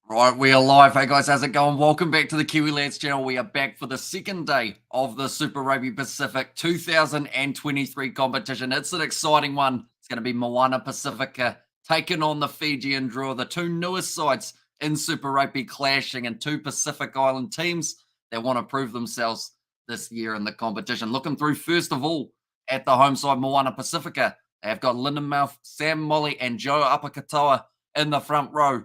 Right, we are live. Hey guys, how's it going? Welcome back to the Kiwi Lads channel. We are back for the second day of the Super Rugby Pacific 2023 competition. It's an exciting one. It's going to be Moana Pasifika taking on the Fijian Drua, the two newest sides in Super Rugby clashing, and two Pacific Island teams that want to prove themselves this year in the competition. Looking through first of all at the home side, Moana Pasifika. They've got Lindenmouth, Sam Molly, and Joe Apakatoa in the front row.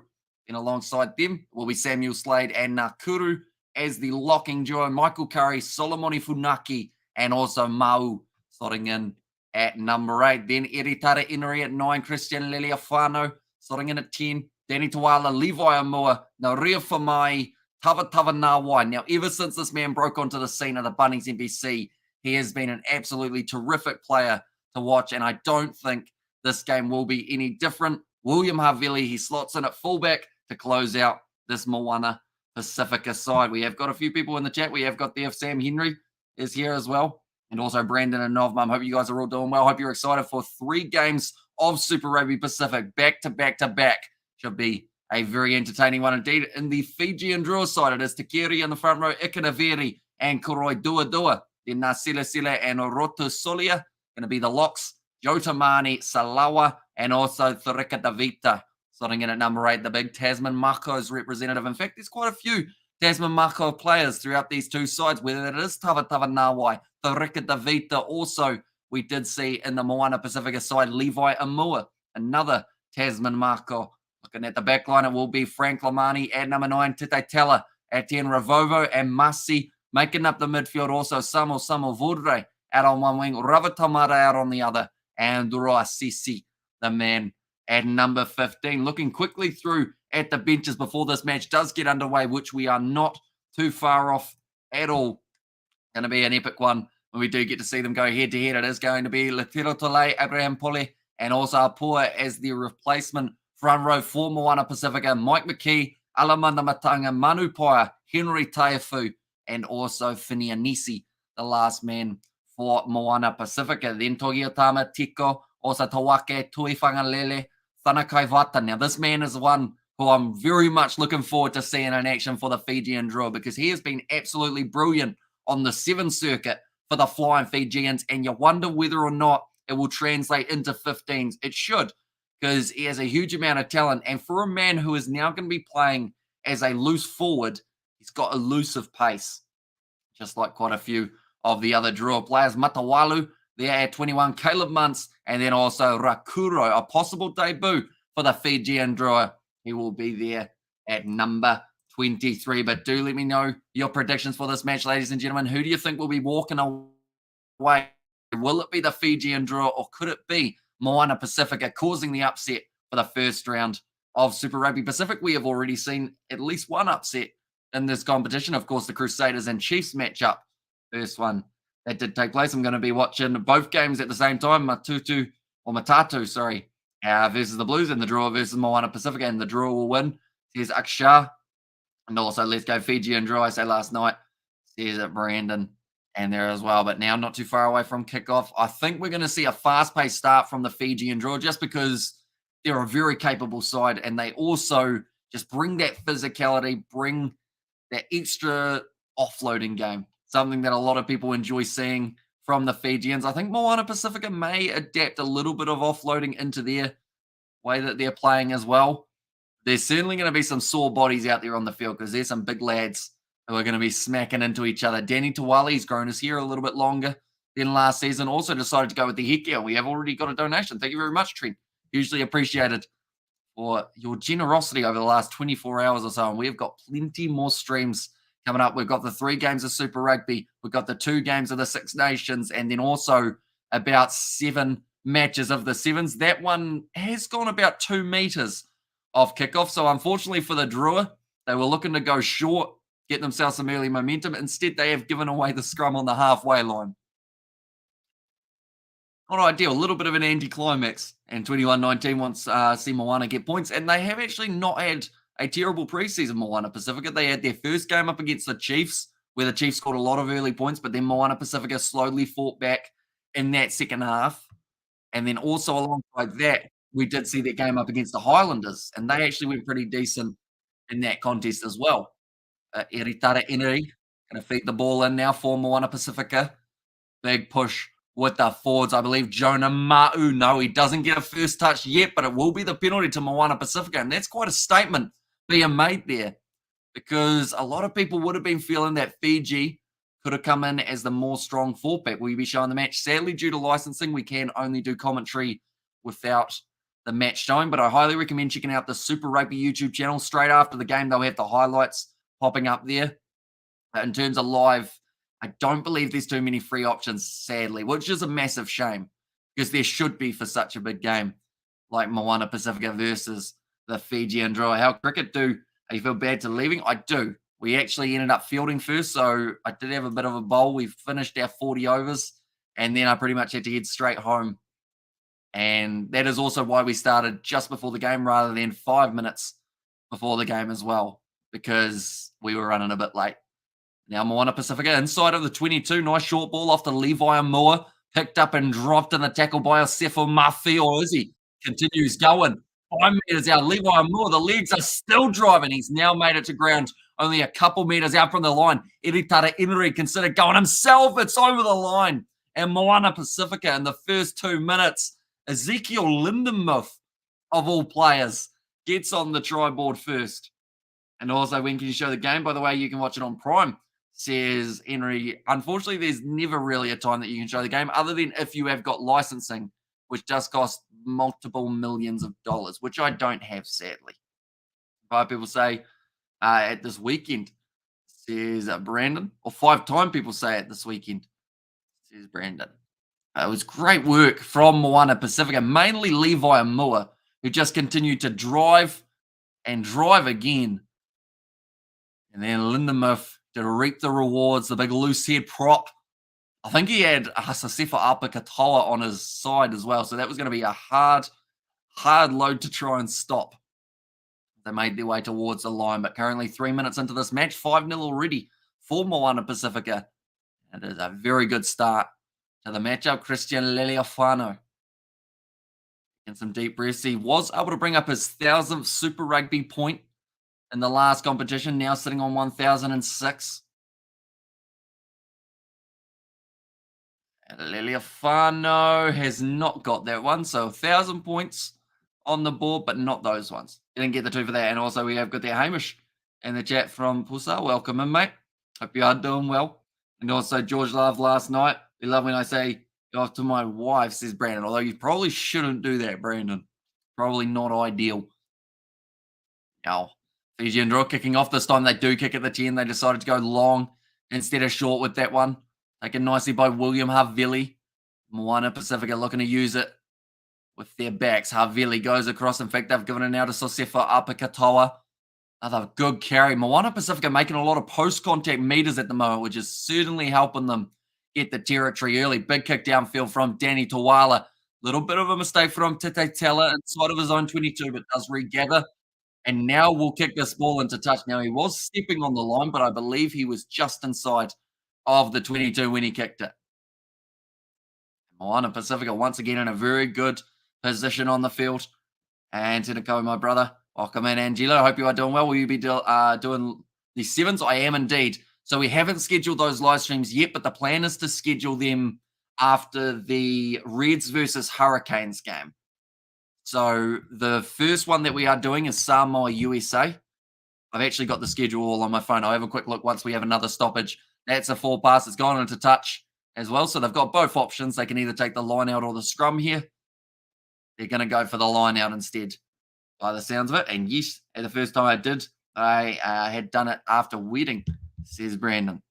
And alongside them will be Samuel Slade and Nakuru as the locking duo. Michael Curry, Solomoni Funaki, and also Mau slotting in at number 8. Then Eritara Inari at 9, Christian Leliafano slotting in at 10. Danny Tawala, Levi Amua, Nauria Famai, Tava Nawai. Now, ever since this man broke onto the scene of the Bunnings NBC, he has been an absolutely terrific player to watch, and I don't think this game will be any different. William Havili, he slots in at fullback to close out this Moana Pasifika side. We have got a few people in the chat. We have got the Sam Henry is here as well, and also Brandon and Novmum. Hope you guys are all doing well. Hope you're excited for 3 games of Super Rugby Pacific back to back to back. Should be a very entertaining one indeed. In the Fijian Drua side, it is Takiri in the front row, Ikanaveri and Kuroi Dua. Then Nasila Sila and Roto Solia going to be the locks. Jotamani, Salawa, and also Thurika Davita. Slotting in at number 8, the big Tasman Mako's representative. In fact, there's quite a few Tasman Mako players throughout these two sides, whether it is Tava Nawai, Thurika Davita. Also, we did see in the Moana Pasifika side, Levi Amua, another Tasman Mako. Looking at the back line, it will be Frank Lamani at number 9, Tite Tela at 10, Ravovo and Masi making up the midfield. Also, Samo Vudre out on one wing, Ravatamara out on the other, and Dura Sisi, the man at number 15. Looking quickly through at the benches before this match does get underway, which we are not too far off at all. Going to be an epic one when we do get to see them go head to head. It is going to be Latero Tole, Abraham Pole, and also Apua as the replacement front row for Moana Pasifika. Mike McKee, Alamanda Matanga, Manu Paia, Henry Taifu, and also Finianisi, the last man for Moana Pasifika. Then Togiotama, Tiko, also Tawake, Tuifangalele, Thanakai Vata. Now, this man is one who I'm very much looking forward to seeing in action for the Fijian Drua, because he has been absolutely brilliant on the 7 circuit for the Flying Fijians, and you wonder whether or not it will translate into 15s. It should, because he has a huge amount of talent, and for a man who is now going to be playing as a loose forward, he's got elusive pace, just like quite a few of the other Drua players. Matawalu there at 21, Caleb Muntz, and then also Rakuro, a possible debut for the Fijian Drua. He will be there at number 23. But do let me know your predictions for this match, ladies and gentlemen. Who do you think will be walking away? Will it be the Fijian Drua, or could it be Moana Pasifika causing the upset for the first round of Super Rugby Pacific? We have already seen at least one upset in this competition. Of course, the Crusaders and Chiefs matchup, first one that did take place. I'm going to be watching both games at the same time. Matatu, versus the Blues, and the Drua versus Moana Pasifika, and the Drua will win, says Aksha. And also, let's go Fijian Drua, I say last night, says it Brandon, and there as well. But now not too far away from kickoff. I think we're going to see a fast-paced start from the Fijian Drua, just because they're a very capable side, and they also just bring that physicality, bring that extra offloading game, something that a lot of people enjoy seeing from the Fijians. I think Moana Pasifika may adapt a little bit of offloading into their way that they're playing as well. There's certainly going to be some sore bodies out there on the field, because there's some big lads who are going to be smacking into each other. Danny Tawali's grown his hair a little bit longer than last season. Also decided to go with the headgear. We have already got a donation. Thank you very much, Trent. Hugely appreciated for your generosity over the last 24 hours or so. And we've got plenty more streams coming up. We've got the 3 games of Super Rugby. We've got the 2 games of the Six Nations, and then also about 7 matches of the Sevens. That one has gone about 2 meters off kickoff. So unfortunately for the Drua, they were looking to go short, get themselves some early momentum. Instead, they have given away the scrum on the halfway line. Not ideal. A little bit of an anticlimax. And 21-19 wants see Moana get points. And they have actually not had a terrible preseason, Moana Pasifika. They had their first game up against the Chiefs, where the Chiefs scored a lot of early points, but then Moana Pasifika slowly fought back in that second half. And then also alongside that, we did see that game up against the Highlanders, and they actually went pretty decent in that contest as well. Iritara Inui gonna feed the ball in now for Moana Pasifika. Big push with the forwards. I believe Jonah Ma'u. No, he doesn't get a first touch yet, but it will be the penalty to Moana Pasifika. And that's quite a statement being made there because a lot of people would have been feeling that Fiji could have come in as the more strong fullback. Will you be showing the match? Sadly, due to licensing, we can only do commentary without the match showing, but I highly recommend checking out the Super Rugby YouTube channel. Straight after the game, they'll have the highlights popping up there. In terms of live, I don't believe there's too many free options, sadly, which is a massive shame because there should be for such a big game like Moana Pasifika versus the Fijian Drua. How cricket do? You feel bad to leaving? I do. We actually ended up fielding first, so I did have a bit of a bowl. We finished our 40 overs, and then I pretty much had to head straight home. And that is also why we started just before the game rather than 5 minutes before the game as well, because we were running a bit late. Now Moana Pasifika inside of the 22. Nice short ball off to Levi Moore. Picked up and dropped in the tackle by Osefo Mafi, or is he? Continues going. 5 meters out. Levi Moore, the legs are still driving. He's now made it to ground. Only a couple meters out from the line. Iritara Inui considered going himself. It's over the line. And Moana Pasifika in the first 2 minutes. Ezekiel Lindenmuth, of all players, gets on the try board first. And also, when can you show the game? By the way, you can watch it on Prime, says Henry. Unfortunately, there's never really a time that you can show the game other than if you have got licensing, which does cost multiple millions of dollars, which I don't have, sadly. Five people say at this weekend, says Brandon. Or 5 times people say it this weekend, says Brandon. It was great work from Moana Pasifika, mainly Levi Moore, who just continued to drive and drive again. And then Lindenmuth to reap the rewards, the big loose head prop. I think he had Hasasefa Apakatoa on his side as well. So that was going to be a hard load to try and stop. They made their way towards the line, but currently 3 minutes into this match, 5-0 already for Moana Pasifika. It is a very good start to the matchup. Christian Leleofano in some deep breaths. He was able to bring up his 1,000th Super Rugby point in the last competition, now sitting on 1,006. Leleofano has not got that one, so 1,000 points on the board, but not those ones. Didn't get the 2 for that. And also we have got there Hamish in the chat from Pusa. Welcome in, mate. Hope you are doing well. And also George Love last night. We love when I say go off to my wife, says Brandon. Although you probably shouldn't do that, Brandon. Probably not ideal. Now, Fijian Drua kicking off this time. They do kick at the 10. They decided to go long instead of short with that one. Taken nicely by William Havili. Moana Pasifika looking to use it with their backs. Havili goes across. In fact, they've given it now to Sosefa Apakatoa. Another good carry. Moana Pasifika making a lot of post-contact meters at the moment, which is certainly helping them get the territory early. Big kick downfield from Danny Tawala. Little bit of a mistake from Tete Tella inside of his own 22, but does regather. And now we'll kick this ball into touch. Now, he was stepping on the line, but I believe he was just inside of the 22 when he kicked it. Moana Pasifika once again in a very good position on the field. And Tinako, my brother, welcome in, Angelo. Hope you are doing well. Will you be doing the 7s? I am indeed. So we haven't scheduled those live streams yet, but the plan is to schedule them after the Reds versus Hurricanes game. So the first one that we are doing is Samoa, USA. I've actually got the schedule all on my phone. I'll have a quick look once we have another stoppage. That's a 4 pass. It's gone into touch as well. So they've got both options. They can either take the line out or the scrum here. They're going to go for the line out instead by the sounds of it. And yes, the first time I did, I had done it after wedding, says Brandon.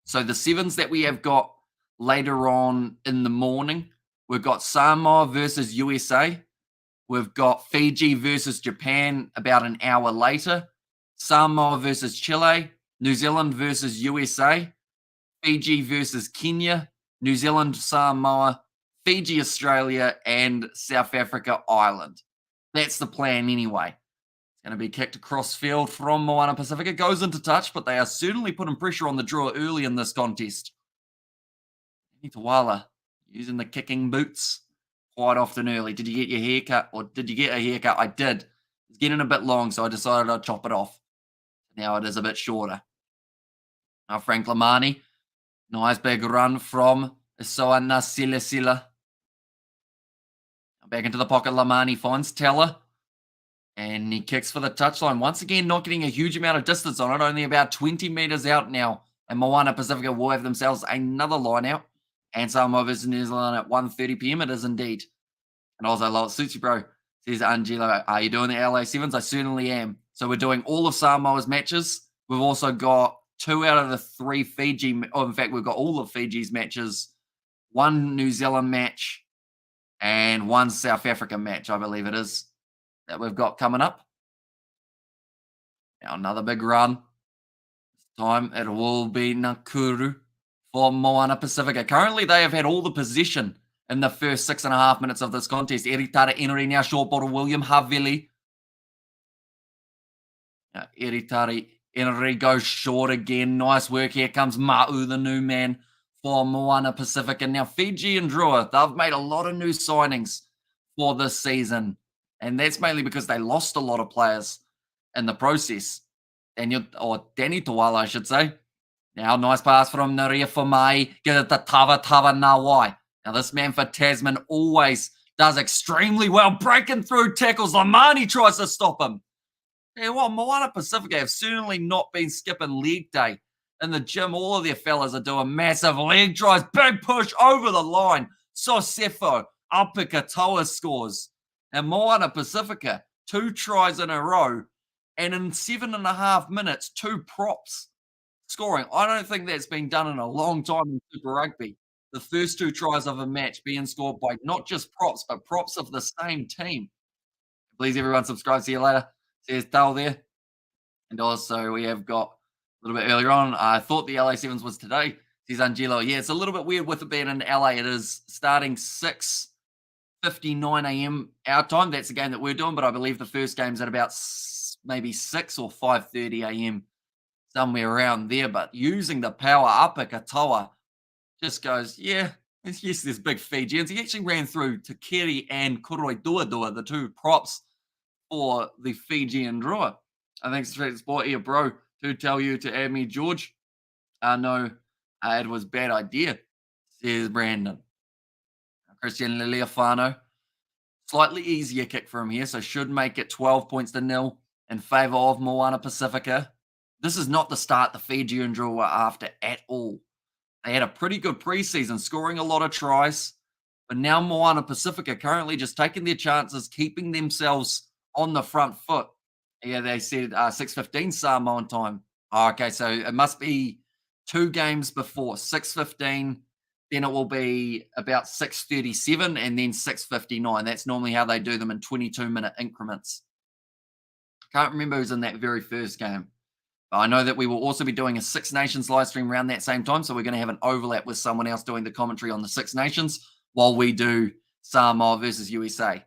So the 7s that we have got later on in the morning, we've got Samoa versus USA. We've got Fiji versus Japan about an hour later. Samoa versus Chile. New Zealand versus USA. Fiji versus Kenya. New Zealand, Samoa. Fiji, Australia, and South Africa, Ireland. That's the plan anyway. It's going to be kicked across field from Moana Pasifika. It goes into touch, but they are certainly putting pressure on the Drua early in this contest. Tawala using the kicking boots quite often early. Did you get your haircut or did you get a haircut? I did. It's getting a bit long, so I decided I'd chop it off. Now it is a bit shorter. Now Frank Lamani, nice big run from Soana Sila. Back into the pocket, Lamani finds Teller. And he kicks for the touchline. Once again, not getting a huge amount of distance on it, only about 20 meters out now. And Moana Pasifika will have themselves another line out. And Samoa versus New Zealand at 1:30 p.m. It is indeed. And also, love it suits you, bro. Says Angelo, are you doing the LA Sevens? I certainly am. So we're doing all of Samoa's matches. We've also got 2 out of the 3 Fiji. Oh, in fact, we've got all of Fiji's matches. 1 New Zealand match and 1 South Africa match, I believe it is, that we've got coming up. Now another big run. This time it will be Nakuru for Moana Pasifika. Currently, they have had all the possession in the first 6.5 minutes of this contest. Eritara Enri now short bottle. William Havili. Eritara Enri goes short again. Nice work. Here comes Ma'u, the new man for Moana Pasifika. Now Fijian Drua, they've made a lot of new signings for this season. And that's mainly because they lost a lot of players in the process. Danny Tawala, I should say. Now, nice pass from Naria Famai. Get it to Tava Nawai. Now, this man for Tasman always does extremely well, breaking through tackles. Lamani tries to stop him. Yeah, well, Moana Pasifika have certainly not been skipping leg day. In the gym, all of their fellas are doing massive leg tries. Big push over the line. Sosefo, Apikatoa scores. And Moana Pasifika, 2 tries in a row. And in 7.5 minutes, 2 props scoring. I don't think that's been done in a long time in Super Rugby. The first 2 tries of a match being scored by not just props, but props of the same team. Please, everyone, subscribe. See you later. Says Tal there. And also, we have got a little bit earlier on, I thought the LA Sevens was today. Says Angelo. Yeah, it's a little bit weird with it being in LA. It is starting 6:59 a.m. our time. That's the game that we're doing, but I believe the first game's at about maybe 6 or 5:30 a.m. somewhere around there. But using the power up at Katoa just goes, yes, there's big Fijians. He actually ran through Takeri and Kuroi Dua, the 2 props for the Fijian Drua. I think Straight Sport here, bro, to tell you to add me, George. No, it was a bad idea, says Brandon. Christian Liliafano. Slightly easier kick for him here, so should make it 12 points to 0 in favour of Moana Pasifika. This is not the start the Fijian Drua were after at all. They had a pretty good preseason, scoring a lot of tries. But now Moana Pasifika currently just taking their chances, keeping themselves on the front foot. Yeah, they said 6:15 Samoan time. Oh, okay, so it must be 2 games before 6:15. Then it will be about 6:37 and then 6:59. That's normally how they do them in 22-minute increments. Can't remember who's in that very first game. But I know that we will also be doing a Six Nations live stream around that same time. So we're going to have an overlap with someone else doing the commentary on the Six Nations while we do Samoa versus USA.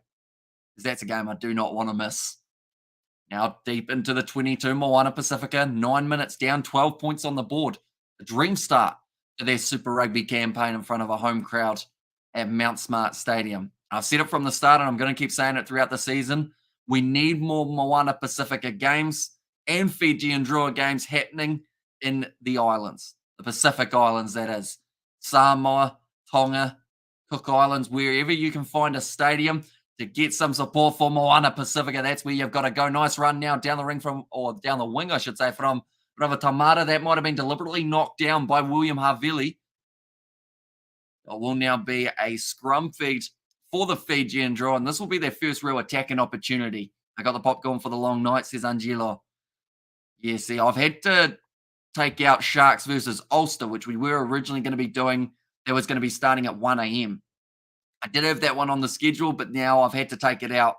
Because that's a game I do not want to miss. Now deep into the 22, Moana Pasifika, 9 minutes down, 12 points on the board. A dream start to their Super Rugby campaign in front of a home crowd at Mount Smart Stadium. I've said it from the start, and I'm going to keep saying it throughout the season. We need more Moana Pasifika games and Fijian Drua games happening in the islands, the Pacific Islands, that is. Samoa, Tonga, Cook Islands, wherever you can find a stadium to get some support for Moana Pasifika. That's where you've got to go. Nice run now down the ring down the wing, I should say, from Ravatamata. That might have been deliberately knocked down by William Havili. It will now be a scrum feed for the Fijian Drua, and this will be their first real attacking opportunity. I got the popcorn for the long night, says Angelo. Yeah, see, I've had to take out Sharks versus Ulster, which we were originally going to be doing. That was going to be starting at 1 a.m. I did have that one on the schedule, but now I've had to take it out,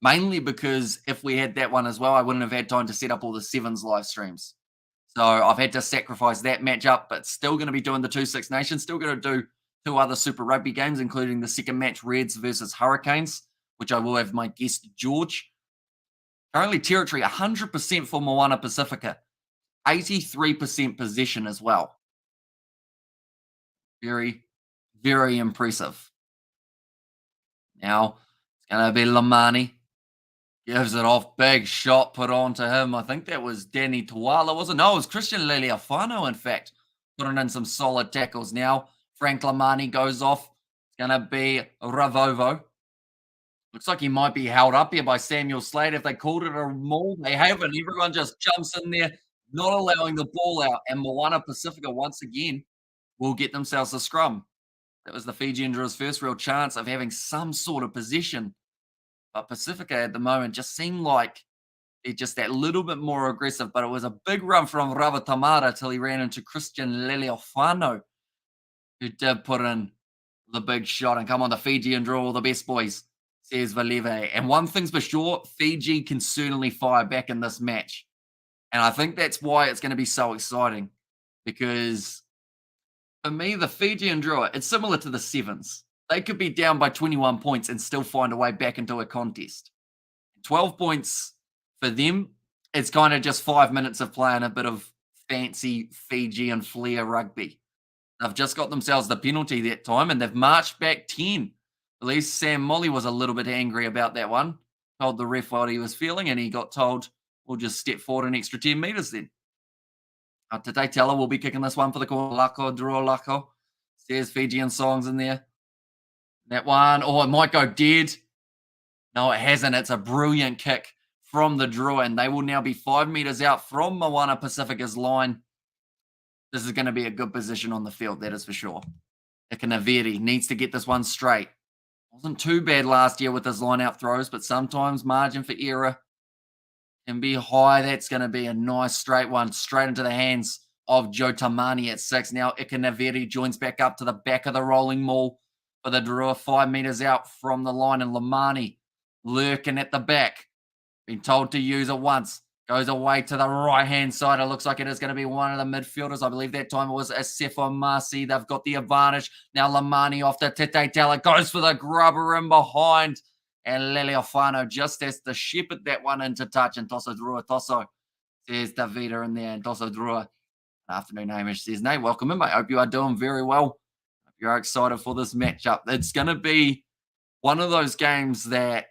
mainly because if we had that one as well, I wouldn't have had time to set up all the Sevens live streams. So I've had to sacrifice that matchup, but still going to be doing the 2 Six Nations, still going to do 2 other Super Rugby games, including the second match, Reds versus Hurricanes, which I will have my guest, George. Currently territory, 100% for Moana Pasifika. 83% possession as well. Very, very impressive. Now, it's going to be Lamani. Gives it off. Big shot put on to him. I think that was Danny Tuala, wasn't it? No, it was Christian Leleafano, in fact. Putting in some solid tackles now. Frank Lamani goes off. It's going to be Ravovo. Looks like he might be held up here by Samuel Slade. If they called it a maul, they haven't. Everyone just jumps in there, not allowing the ball out. And Moana Pasifika, once again, will get themselves a scrum. That was the Fijian Drua's first real chance of having some sort of possession. But Pacifica at the moment just seemed like they're just that little bit more aggressive. But it was a big run from Ravatamara till he ran into Christian Leleofano, who did put in the big shot. And come on, the Fijian Drua, all the best boys, says Valeve. And one thing's for sure, Fiji can certainly fire back in this match. And I think that's why it's going to be so exciting. Because for me, the Fijian Drua, it's similar to the Sevens. They could be down by 21 points and still find a way back into a contest. 12 points for them, it's kind of just 5 minutes of playing a bit of fancy Fijian flair rugby. They've just got themselves the penalty that time and they've marched back 10. At least Sam Molly was a little bit angry about that one. Told the ref what he was feeling and he got told, we'll just step forward an extra 10 metres then. Tate Teller will be kicking this one for the corner. Lako, Drua Lako. There's Fijian songs in there. That one, oh, it might go dead. No, it hasn't. It's a brilliant kick from the Drua, and they will now be 5 metres out from Moana Pasifika's line. This is going to be a good position on the field, that is for sure. Ikanaveri needs to get this one straight. Wasn't too bad last year with his line-out throws, but sometimes margin for error can be high. That's going to be a nice straight one, straight into the hands of Joe Tamani at 6. Now Ikanaveri joins back up to the back of the rolling maul for the Drua, 5 metres out from the line, and Lamani lurking at the back. Been told to use it once. Goes away to the right-hand side. It looks like it is going to be one of the midfielders. I believe that time it was Asefo Masi. They've got the advantage. Now Lamani off to Tete Tala. Goes for the grubber in behind. And Leleofano just has to shepherd that one into touch. And Toso Drua. Toso says Davida in there. And Toso Drua. Afternoon, Hamish says, Nate, welcome in, mate. Hope you are doing very well. Hope you're excited for this matchup. It's going to be one of those games that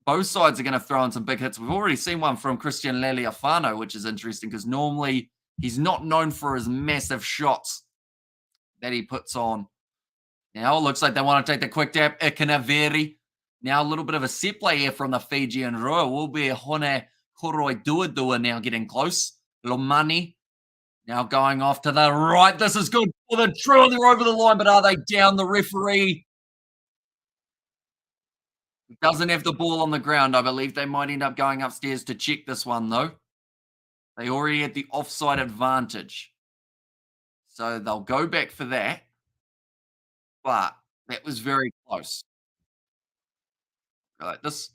both sides are going to throw in some big hits. We've already seen one from Christian Leleofano, which is interesting because normally he's not known for his massive shots that he puts on. Now it looks like they want to take the quick tap. Ikanaveri. Now a little bit of a set play here from the Fijian Drua. Will be Hone Koroi Dua now getting close. Lomani now going off to the right. This is good for the Drua. They're over the line, but are they down? The referee doesn't have the ball on the ground. I believe they might end up going upstairs to check this one, though. They already had the offside advantage. So they'll go back for that. But that was very close. Go like this.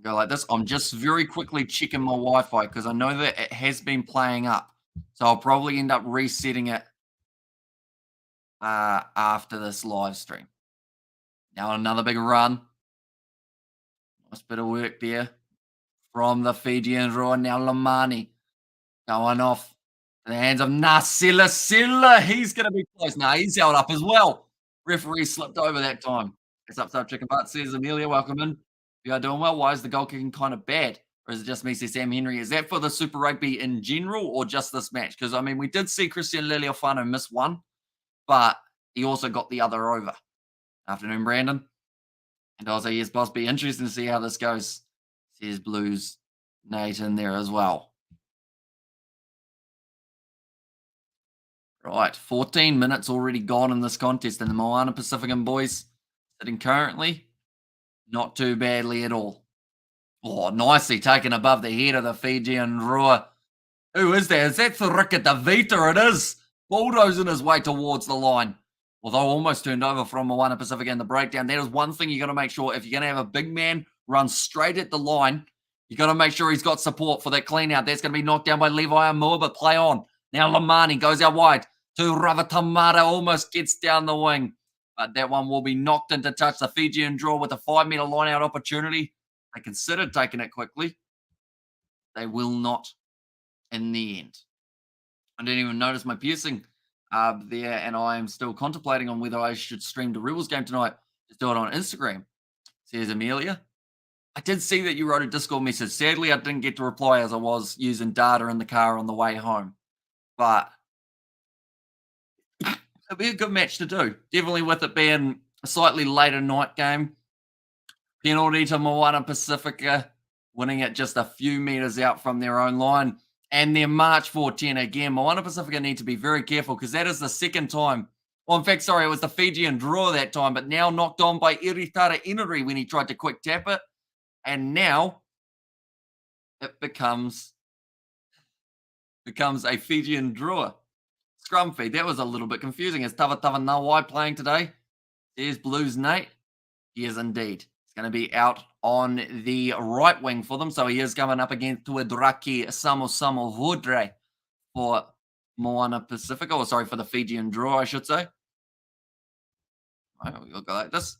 Go like this. I'm just very quickly checking my Wi-Fi because I know that it has been playing up. So I'll probably end up resetting it after this live stream. Now another big run. Nice bit of work there from the Fijian Drua. Now Lamani going off to the hands of Nasila Silla. He's going to be close. Now he's held up as well. Referee slipped over that time. It's up chicken butt, says Amelia. Welcome in. You are doing well. Why is the goal kicking kind of bad? Or is it just me, says Sam Henry? Is that for the Super Rugby in general or just this match? Because, I mean, we did see Christian Leleofano miss one, but he also got the other over. Afternoon, Brandon. And also, yes, boss, be interesting to see how this goes. Says Blues Nate in there as well. Right, 14 minutes already gone in this contest, and the Moana Pacifican boys sitting currently not too badly at all. Oh, nicely taken above the head of the Fijian Drua. Who is that? Is that Thurika Davita? It is. Bulldozing his way towards the line. Although almost turned over from Moana Pasifika in the breakdown. That is one thing you got to make sure. If you're going to have a big man run straight at the line, you got to make sure he's got support for that clean out. That's going to be knocked down by Levi Amua, but play on. Now Lamani goes out wide to Ravatamara, almost gets down the wing. But that one will be knocked into touch. The Fijian Drua with a 5-meter line out opportunity. They considered taking it quickly. They will not in the end. I didn't even notice my piercing there, and I am still contemplating on whether I should stream the Rebels game tonight. Just do it on Instagram, says Amelia. I did see that you wrote a Discord message. Sadly, I didn't get to reply as I was using data in the car on the way home. But it'll be a good match to do. Definitely with it being a slightly later night game. Penalty to Moana Pasifika, winning it just a few meters out from their own line. And their march for 10 again. Moana Pasifika need to be very careful because that is the second time. Well, in fact, sorry, it was the Fijian draw that time, but now knocked on by Iritara Inari when he tried to quick tap it. And now it becomes a Fijian Drua scrum feed. That was a little bit confusing. Is Tava Nawai playing today? There's Blues Nate. He is indeed. He's going to be out on the right wing for them. So he is coming up against Tuedraki Samo Vodre for Moana Pasifika. Or sorry, for the Fijian draw, I should say. We'll go like this.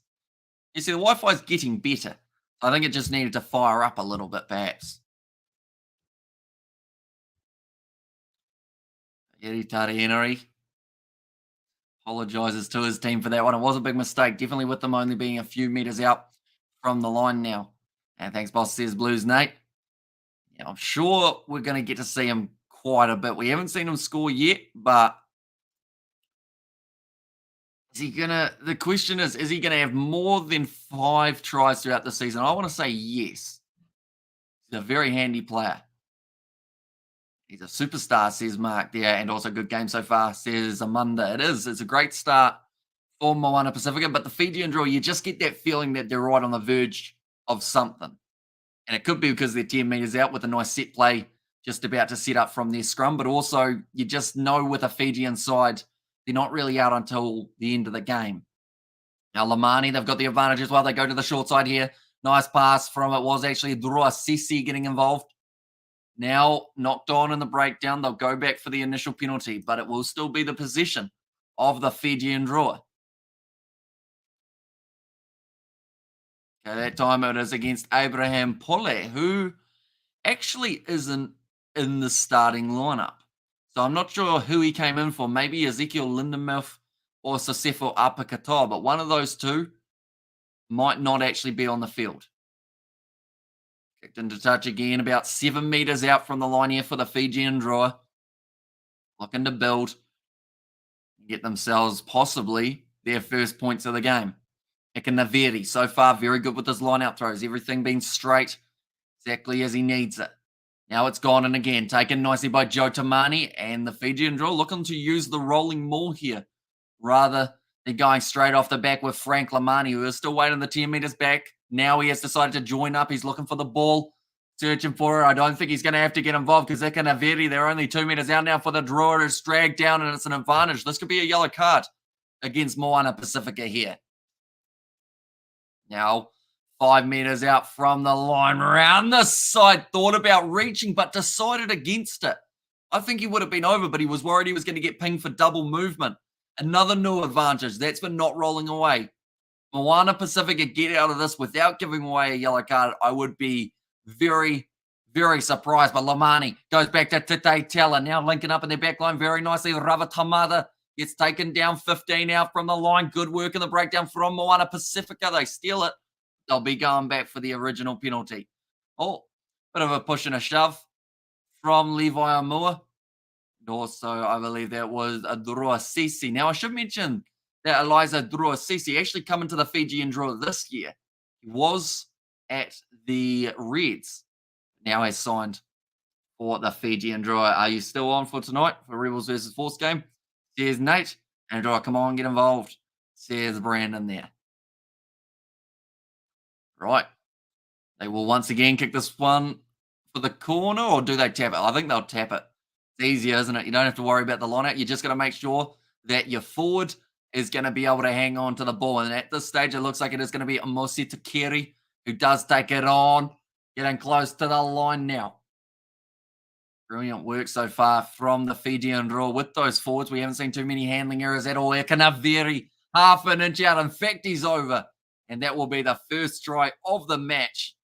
You see, the Wi-Fi is getting better. I think it just needed to fire up a little bit, perhaps. Iritara Inari apologizes to his team for that one. It was a big mistake, definitely with them only being a few meters out from the line now. And thanks, boss, says Blues Nate. Yeah, I'm sure we're going to get to see him quite a bit. We haven't seen him score yet, but is he gonna? The question is he gonna have more than 5 tries throughout the season? I want to say yes. He's a very handy player. He's a superstar, says Mark there, and also good game so far, says Amanda. It is. It's a great start for Moana Pasifika, but the Fijian draw, you just get that feeling that they're right on the verge of something. And it could be because they're 10 meters out with a nice set play just about to set up from their scrum, but also you just know with a Fijian side, they're not really out until the end of the game. Now, Lamani, they've got the advantage as well. They go to the short side here. Nice pass from it was actually Drua Sisi getting involved. Now knocked on in the breakdown. They'll go back for the initial penalty, but it will still be the possession of the Fijian draw. Okay, that time it is against Abraham Pole, who actually isn't in the starting lineup. So I'm not sure who he came in for. Maybe Ezekiel Lindenmuth or Sosefo Apakatoa, but one of those two might not actually be on the field. Kicked into touch again, about 7 meters out from the line here for the Fijian drawer. Looking to build, get themselves possibly their first points of the game. Ikanaveri, so far very good with his line out throws. Everything being straight, exactly as he needs it. Now it's gone in again, taken nicely by Joe Tamani, and the Fijian draw looking to use the rolling maul here, rather than going straight off the back with Frank Lamani, who is still waiting the 10 meters back. Now he has decided to join up. He's looking for the ball, searching for it. I don't think he's going to have to get involved because Ikanaveri, they're only 2 meters out now for the draw. It's dragged down, and it's an advantage. This could be a yellow card against Moana Pasifika here. Now, 5 meters out from the line, round the side, thought about reaching, but decided against it. I think he would have been over, but he was worried he was going to get pinged for double movement. Another new advantage. That's for not rolling away. Moana Pasifika get out of this without giving away a yellow card. I would be very, very surprised. But Lamani goes back to Tite Tella, now linking up in their back line very nicely. Rava Tamada gets taken down 15 out from the line. Good work in the breakdown from Moana Pasifika. They steal it. They'll be going back for the original penalty. Oh, bit of a push and a shove from Levi Amua. And also, I believe that was a Drua Sisi. Now, I should mention that Eliza Drua Sisi actually coming to the Fijian draw this year. He was at the Reds. Now has signed for the Fijian draw. Are you still on for tonight for Rebels versus Force game? Says Nate. And draw, come on, get involved. Says Brandon there. Right. They will once again kick this one for the corner, or do they tap it? I think they'll tap it. It's easier, isn't it? You don't have to worry about the line out. You just got to make sure that your forward is going to be able to hang on to the ball. And at this stage, it looks like it is going to be Amosi Takeri who does take it on, getting close to the line now. Brilliant work so far from the Fijian draw with those forwards. We haven't seen too many handling errors at all. Ekanaveri, half an inch out. In fact, he's over. And that will be the first try of the match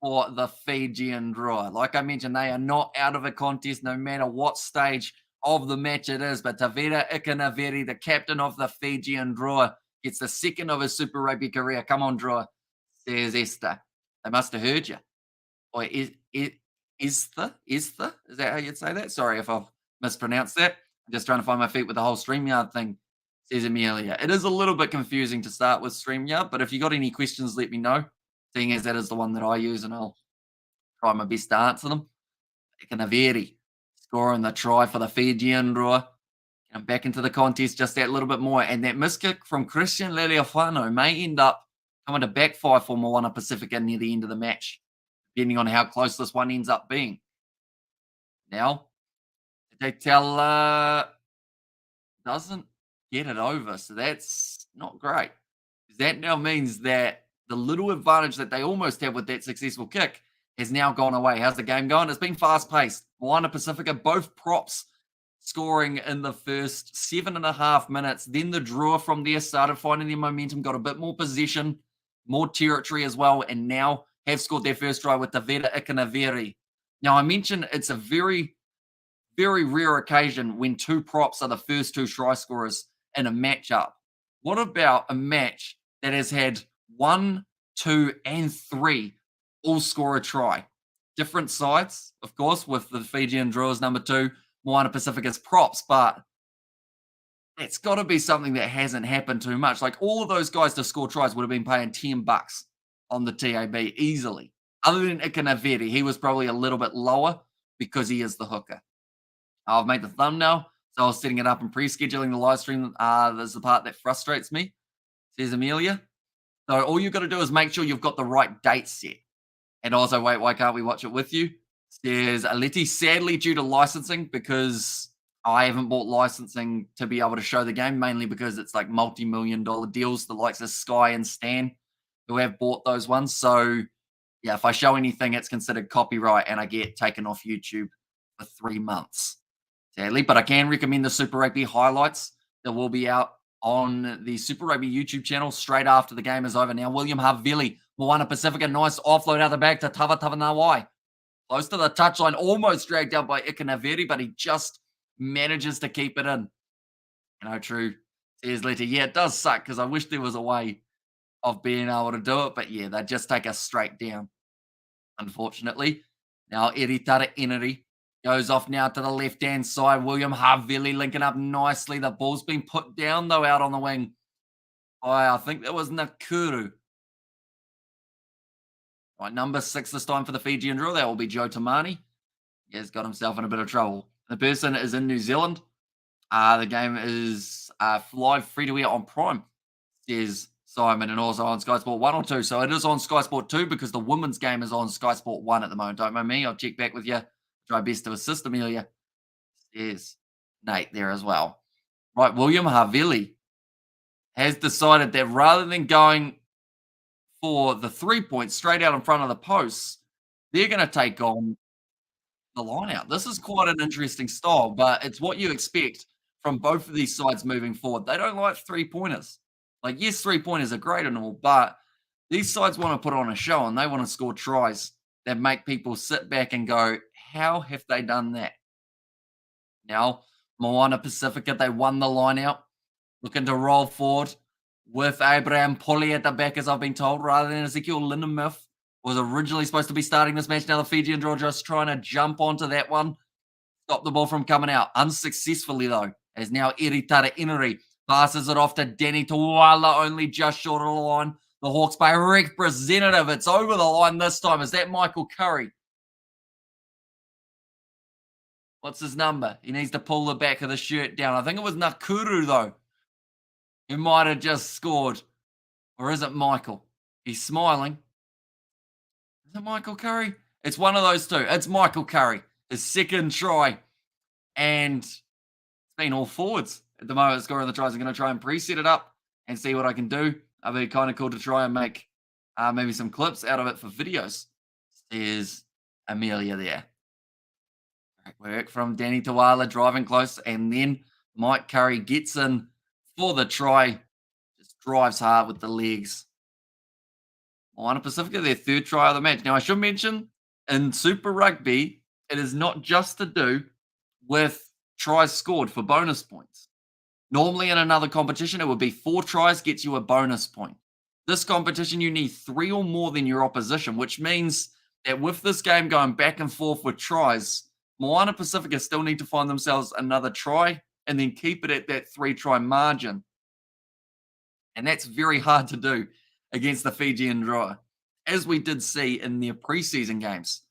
for the Fijian draw. Like I mentioned, they are not out of a contest no matter what stage of the match it is. But Tavera Ikanaveri, the captain of the Fijian draw, gets the second of his Super Rugby career. Come on, draw, says Esther. They must have heard you. Or is that how you'd say that? Sorry if I've mispronounced that. I'm just trying to find my feet with the whole StreamYard thing, says Amelia. It is a little bit confusing to start with StreamYard, but if you got any questions, let me know. Seeing as that is the one that I use, and I'll try my best to answer them. Canaveri scoring the try for the Fijian Drua. And back into the contest just that little bit more. And that miskick from Christian Leleofano may end up coming to backfire for Moana Pasifika near the end of the match, depending on how close this one ends up being. Now, Tela doesn't get it over, so that's not great. That now means that the little advantage that they almost had with that successful kick has now gone away. How's the game going? It's been fast-paced. Moana Pasifika, both props scoring in the first 7.5 minutes. Then the Drua from there started finding their momentum, got a bit more possession, more territory as well, and now have scored their first try with the Vera Ikanaveri. Now, I mentioned it's a very, very rare occasion when two props are the first two try scorers in a matchup. What about a match that has had 1, 2, and 3 all score a try? Different sides, of course, with the Fijian Druas number 2, Moana Pasifika's props, but it's got to be something that hasn't happened too much. Like all of those guys to score tries would have been paying $10 on the TAB easily. Other than Ikanaveri, he was probably a little bit lower because he is the hooker. I've made the thumbnail, so I was setting it up and pre-scheduling the live stream. There's the part that frustrates me, says Amelia. So all you've got to do is make sure you've got the right date set. And also, wait, why can't we watch it with you? Says Aleti, sadly due to licensing, because I haven't bought licensing to be able to show the game, mainly because it's like multi-million-dollar deals, the likes of Sky and Stan, who have bought those ones. So, yeah, if I show anything, it's considered copyright, and I get taken off YouTube for 3 months, sadly. But I can recommend the Super Rugby highlights that will be out on the Super Rugby YouTube channel straight after the game is over. Now, William Havili, Moana Pasifika, nice offload out the back to Tava Tavanawai. Close to the touchline, almost dragged out by Ikanaveri, but he just manages to keep it in. True, says Letty. Yeah, it does suck because I wish there was a way of being able to do it, but yeah, they just take us straight down, unfortunately. Now, Eritara Eneri goes off now to the left-hand side. William Havili linking up nicely. The ball's been put down, though, out on the wing. I think that was Nakuru. Right, number 6 this time for the Fijian Drua. That will be Joe Tamani. He has got himself in a bit of trouble. The person is in New Zealand. The game is live free-to-air on Prime, says Simon, and also on Sky Sport 1 or 2. So it is on Sky Sport 2 because the women's game is on Sky Sport 1 at the moment. Don't mind me. I'll check back with you. Try best to assist Amelia. Yes, Nate there as well. Right, William Havili has decided that rather than going for the 3 points straight out in front of the posts, they're going to take on the line out. This is quite an interesting style, but it's what you expect from both of these sides moving forward. They don't like 3-pointers. Like, yes, 3-pointers are great and all, but these sides want to put on a show and they want to score tries that make people sit back and go, how have they done that? Now, Moana Pasifika, they won the line out, looking to roll forward with Abraham Poli at the back, as I've been told, rather than Ezekiel Lindenmuth. Was originally supposed to be starting this match. Now the Fijian Drua just trying to jump onto that one. Stop the ball from coming out. Unsuccessfully, though, as now Eritara Eneri passes it off to Danny Tawala, only just short of the line. The Hawke's Bay representative. It's over the line this time. Is that Michael Curry? What's his number? He needs to pull the back of the shirt down. I think it was Nakuru, though, who might have just scored. Or is it Michael? He's smiling. Is it Michael Curry? It's one of those two. It's Michael Curry. His second try. And it's been all forwards at the moment scoring the tries. I'm going to try and preset it up and see what I can do. I'd be kind of cool to try and make maybe some clips out of it for videos. There's Amelia there. Great work from Danny Tawala, driving close. And then Mike Curry gets in for the try. Just drives hard with the legs. Moana Pasifika, their third try of the match. Now, I should mention, in Super Rugby, it is not just to do with tries scored for bonus points. Normally, in another competition, it would be 4 tries gets you a bonus point. This competition, you need 3 or more than your opposition, which means that with this game going back and forth with tries, Moana Pasifika still need to find themselves another try and then keep it at that 3-try margin. And that's very hard to do against the Fijian Drua, as we did see in their preseason games.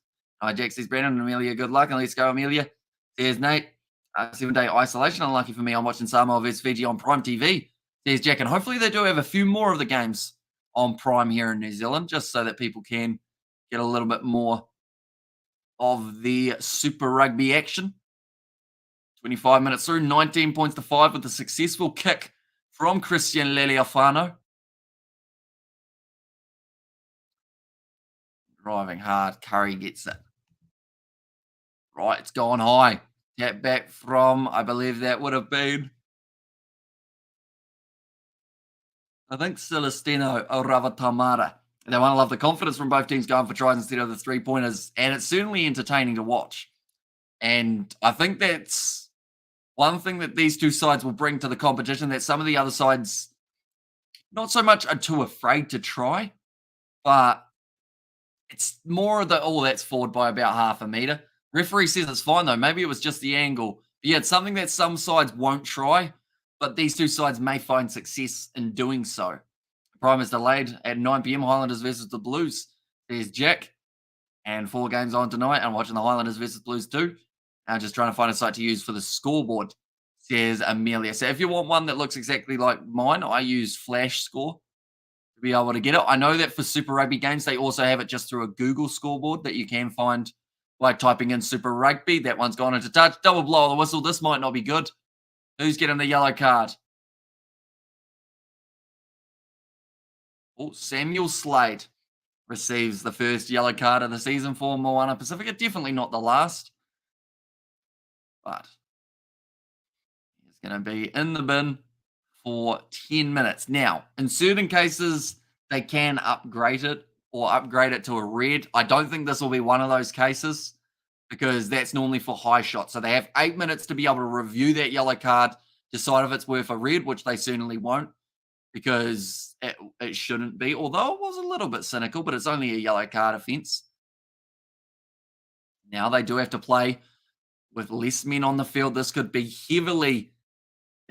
Jack says, Brandon and Amelia, good luck, and let's go, Amelia. There's Nate. 7-day isolation. Unlucky for me, I'm watching Samoa vs Fiji on Prime TV. There's Jack, and hopefully they do have a few more of the games on Prime here in New Zealand, just so that people can get a little bit more of the Super Rugby action. 25 minutes through, 19 points to 5 with a successful kick from Christian Leleafano. Driving hard, Curry gets it. Right, it's gone high. Tap back from, I believe that would have been, I think, Celestino Ravatamara. They want to love the confidence from both teams going for tries instead of the 3-pointers, and it's certainly entertaining to watch. And I think that's one thing that these two sides will bring to the competition that some of the other sides not so much are too afraid to try, but it's more of the, oh, that's forward by about half a meter. Referee says it's fine, though. Maybe it was just the angle. But yeah, it's something that some sides won't try, but these two sides may find success in doing so. Prime is delayed at 9 p.m. Highlanders versus the Blues. There's Jack. And 4 games on tonight. I'm watching the Highlanders versus Blues too. I'm just trying to find a site to use for the scoreboard, says Amelia. So if you want one that looks exactly like mine, I use Flash Score to be able to get it. I know that for Super Rugby games, they also have it just through a Google scoreboard that you can find by typing in Super Rugby. That one's gone into touch. Double blow of the whistle. This might not be good. Who's getting the yellow card? Oh, Samuel Slade receives the first yellow card of the season for Moana Pasifika. Definitely not the last, but he's going to be in the bin for 10 minutes. Now, in certain cases, they can upgrade it or upgrade it to a red. I don't think this will be one of those cases because that's normally for high shots. So they have 8 minutes to be able to review that yellow card, decide if it's worth a red, which they certainly won't, because it shouldn't be, although it was a little bit cynical, but it's only a yellow card offence. Now they do have to play with less men on the field. This could be heavily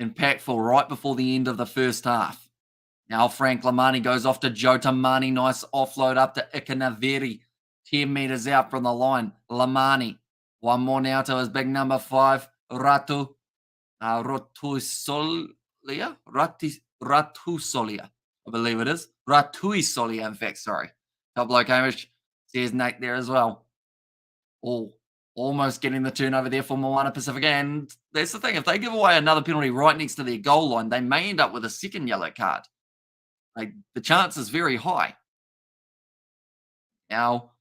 impactful right before the end of the first half. Now Frank Lamani goes off to Joe Tamani. Nice offload up to Ikanaveri. 10 metres out from the line. Lamani. One more now to his big number 5, Ratusolia. Ratusolia, I believe it is. Ratuisolia, in fact, sorry. Top bloke Hamish says Nate there as well. Oh, almost getting the turnover there for Moana Pasifika. And that's the thing. If they give away another penalty right next to their goal line, they may end up with a second yellow card. Like, the chance is very high. Now,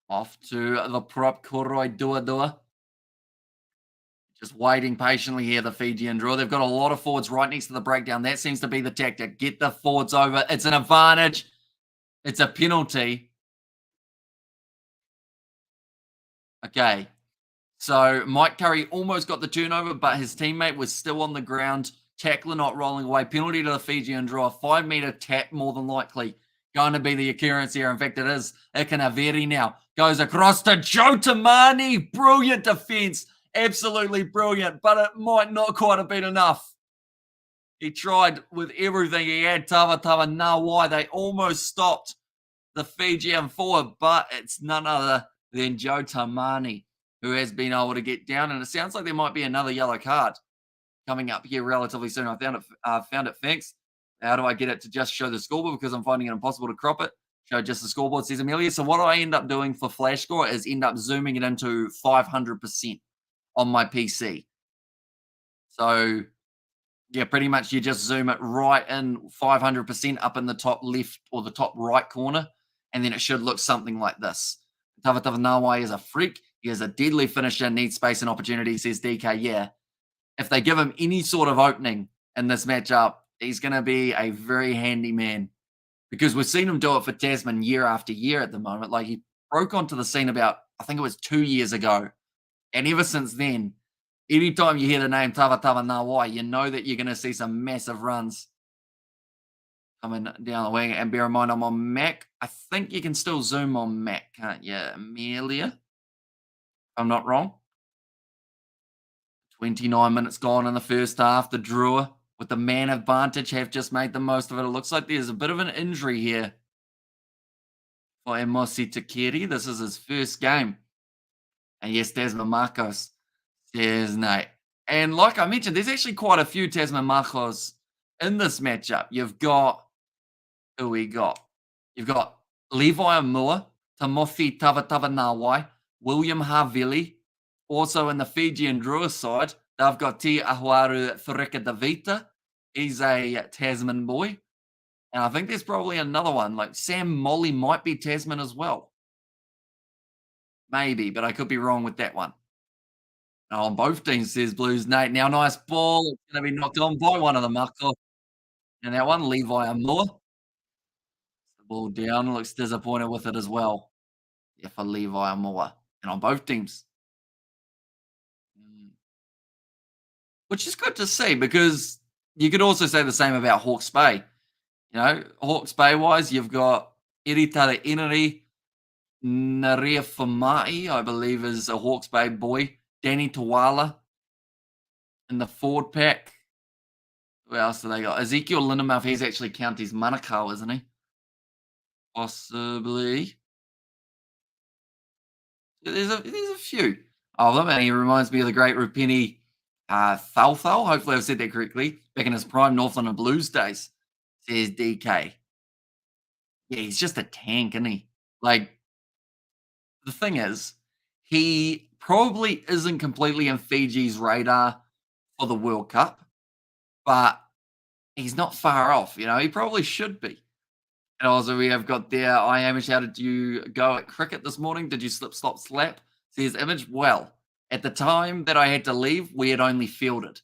off to the prop, Koroi Dua. Just waiting patiently here, the Fijian Drua. They've got a lot of forwards right next to the breakdown. That seems to be the tactic. Get the forwards over. It's an advantage. It's a penalty. Okay. So Mike Curry almost got the turnover, but his teammate was still on the ground. Tackler not rolling away. Penalty to the Fijian Drua. 5 meter tap, more than likely going to be the occurrence here. In fact, it is. Ikanaveri now goes across to Joe Tamani. Brilliant defense. Absolutely brilliant, but it might not quite have been enough. He tried with everything he had. Tawa Nawai. They almost stopped the Fijian forward, but it's none other than Joe Tamani who has been able to get down. And it sounds like there might be another yellow card coming up here relatively soon. I found it. Thanks. How do I get it to just show the scoreboard? Because I'm finding it impossible to crop it. Show just the scoreboard, says Amelia. So what I end up doing for Flash Score is end up zooming it into 500% on my PC. So, yeah, pretty much you just zoom it right in 500% up in the top left or the top right corner, and then it should look something like this. Tawa Nawai is a freak. He is a deadly finisher, needs space and opportunity, says DK. Yeah, if they give him any sort of opening in this matchup, he's going to be a very handy man, because we've seen him do it for Tasman year after year at the moment. Like, he broke onto the scene about, I think it was 2 years ago. And ever since then, anytime you hear the name Tawa Nawai, you know that you're going to see some massive runs. coming down the wing. And bear in mind, I'm on Mac. I think you can still zoom on Mac, can't you, Amelia? If I'm not wrong. 29 minutes gone in the first half. The Drua, with the man advantage, have just made the most of it. It looks like there's a bit of an injury here for Emosi Takiri. This is his first game. And yes, Tasman Marcos says no. And like I mentioned, there's actually quite a few Tasman Marcos in this matchup. You've got, who we got? You've got Levi Amua, Timothy Tavatavanawai, William Havili. Also in the Fijian Drua side, they've got Te Ahuaru Thurika Davita. He's a Tasman boy. And I think there's probably another one, like Sam Molly might be Tasman as well. Maybe, but I could be wrong with that one. On both teams, says Blues Nate. Now, nice ball. It's going to be knocked on by one of the Marcos. And that one, Levi Amua. The ball down. Looks disappointed with it as well. Yeah, for Levi Amua. And on both teams. Which is good to see because you could also say the same about Hawke's Bay. You know, Hawke's Bay wise, you've got Iritara Inari, Naria Famai, I believe, is a Hawke's Bay boy. Danny Tawala in the forward pack. Who else do they got? Ezekiel Lindenmouth, he's actually Counties Manukau, isn't he? Possibly. There's a few of them, and he reminds me of the great Rupini Thalthal. Hopefully I've said that correctly. Back in his prime Northland and Blues days, says DK. Yeah, he's just a tank, isn't he? Like, the thing is, he probably isn't completely in Fiji's radar for the World Cup, but he's not far off. You know, he probably should be. And also, we have got there, I Amish, how did you go at cricket this morning? Did you slip, slop, slap? Says Image. Well, at the time that I had to leave, we had only fielded.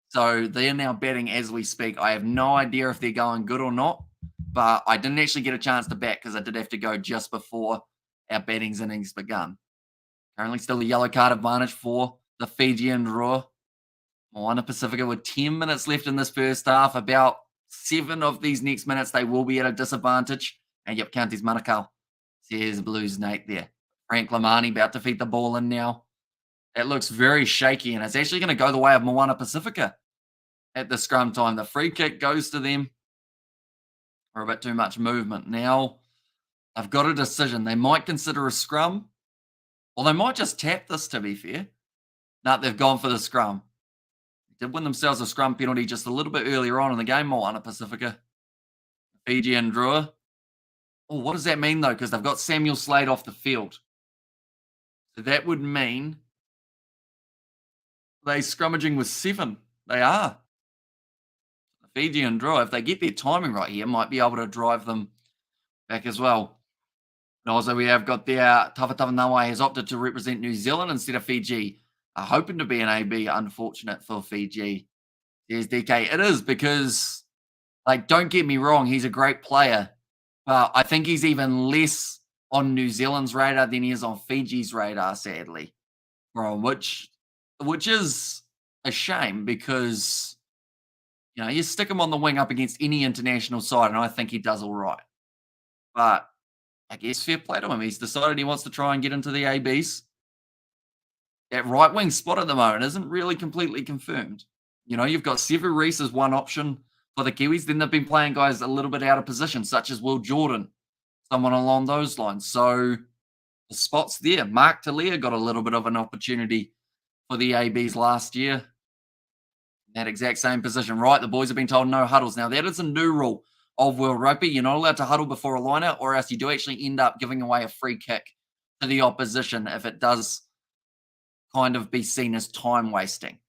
So they are now batting as we speak. I have no idea if they're going good or not, but I didn't actually get a chance to bat because I did have to go just before our batting innings begun. Currently still a yellow card advantage for the Fijian Drua. Moana Pasifika with 10 minutes left in this first half. About 7 of these next minutes, they will be at a disadvantage. And yep, Counties Manukau, says Blues Nate there. Frank Lamani about to feed the ball in now. It looks very shaky, and it's actually going to go the way of Moana Pasifika at the scrum time. The free kick goes to them for a bit too much movement. Now, I've got a decision. They might consider a scrum, or they might just tap this, to be fair. No, they've gone for the scrum. They did win themselves a scrum penalty just a little bit earlier on in the game, Moana Pasifika. Fijian Drua. Oh, what does that mean, though? Because they've got Samuel Slade off the field. So that would mean they scrummaging with 7. They are. The Fijian Drua, if they get their timing right here, might be able to drive them back as well. And also, we have got there, Tavatavanawai has opted to represent New Zealand instead of Fiji. Hoping to be an AB, unfortunate for Fiji. There's DK. It is because, like, don't get me wrong, he's a great player. But I think he's even less on New Zealand's radar than he is on Fiji's radar, sadly. Which is a shame because, you know, you stick him on the wing up against any international side, and I think he does all right. But I guess fair play to him. He's decided he wants to try and get into the ABs. That right wing spot at the moment isn't really completely confirmed. You know, you've got Sevu Reece as one option for the Kiwis. Then they've been playing guys a little bit out of position, such as Will Jordan, someone along those lines. So the spot's there. Mark Talia got a little bit of an opportunity for the ABs last year. That exact same position. Right, the boys have been told no huddles. Now, that is a new rule of World Rugby. You're not allowed to huddle before a line-out, or else you do actually end up giving away a free kick to the opposition if it does kind of be seen as time wasting.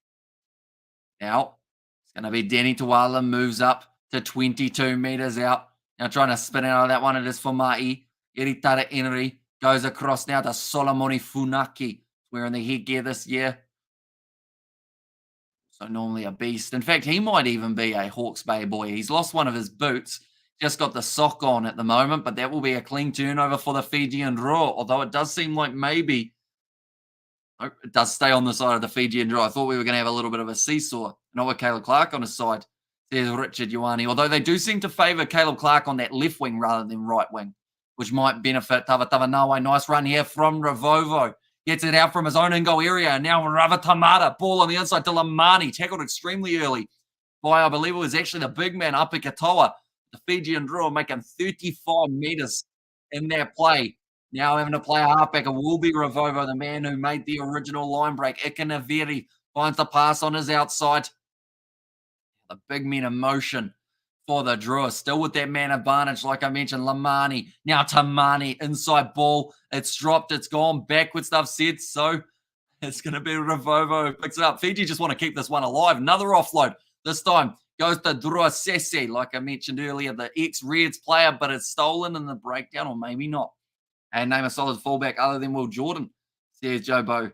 Now, it's going to be Danny Tawala moves up to 22 meters out. Now trying to spin out of that one. It is for Mai. Iritara Enri goes across now to Solomoni Funaki, wearing the headgear this year. So normally a beast. In fact, he might even be a Hawke's Bay boy. He's lost one of his boots. Just got the sock on at the moment, but that will be a clean turnover for the Fijian Drua, although it does seem like maybe it does stay on the side of the Fijian Drua. I thought we were going to have a little bit of a seesaw. Not with Caleb Clark on his side. says Richard Ioane. Although they do seem to favour Caleb Clark on that left wing rather than right wing, which might benefit Tavatava Nawai. Nice run here from Ravovo. Gets it out from his own in-goal area. And now Ravatamata, ball on the inside to Lamani. Tackled extremely early by, I believe it was actually the big man, Api Katoa. The Fijian Drua making 35 metres in their play. Now having to play a halfback. It will be Ravovo, the man who made the original line break. Ikanaveri finds the pass on his outside. The big men in motion for the Drua. Still with that man advantage, like I mentioned, Lamani. Now Tamani, inside ball. It's dropped. It's gone backwards, they've said. So it's going to be Ravovo who picks it up. Fiji just want to keep this one alive. Another offload. This time goes to Drua Sese, like I mentioned earlier, the ex-Reds player, but it's stolen in the breakdown, or maybe not. And name a solid fullback other than Will Jordan, says Joe Bo.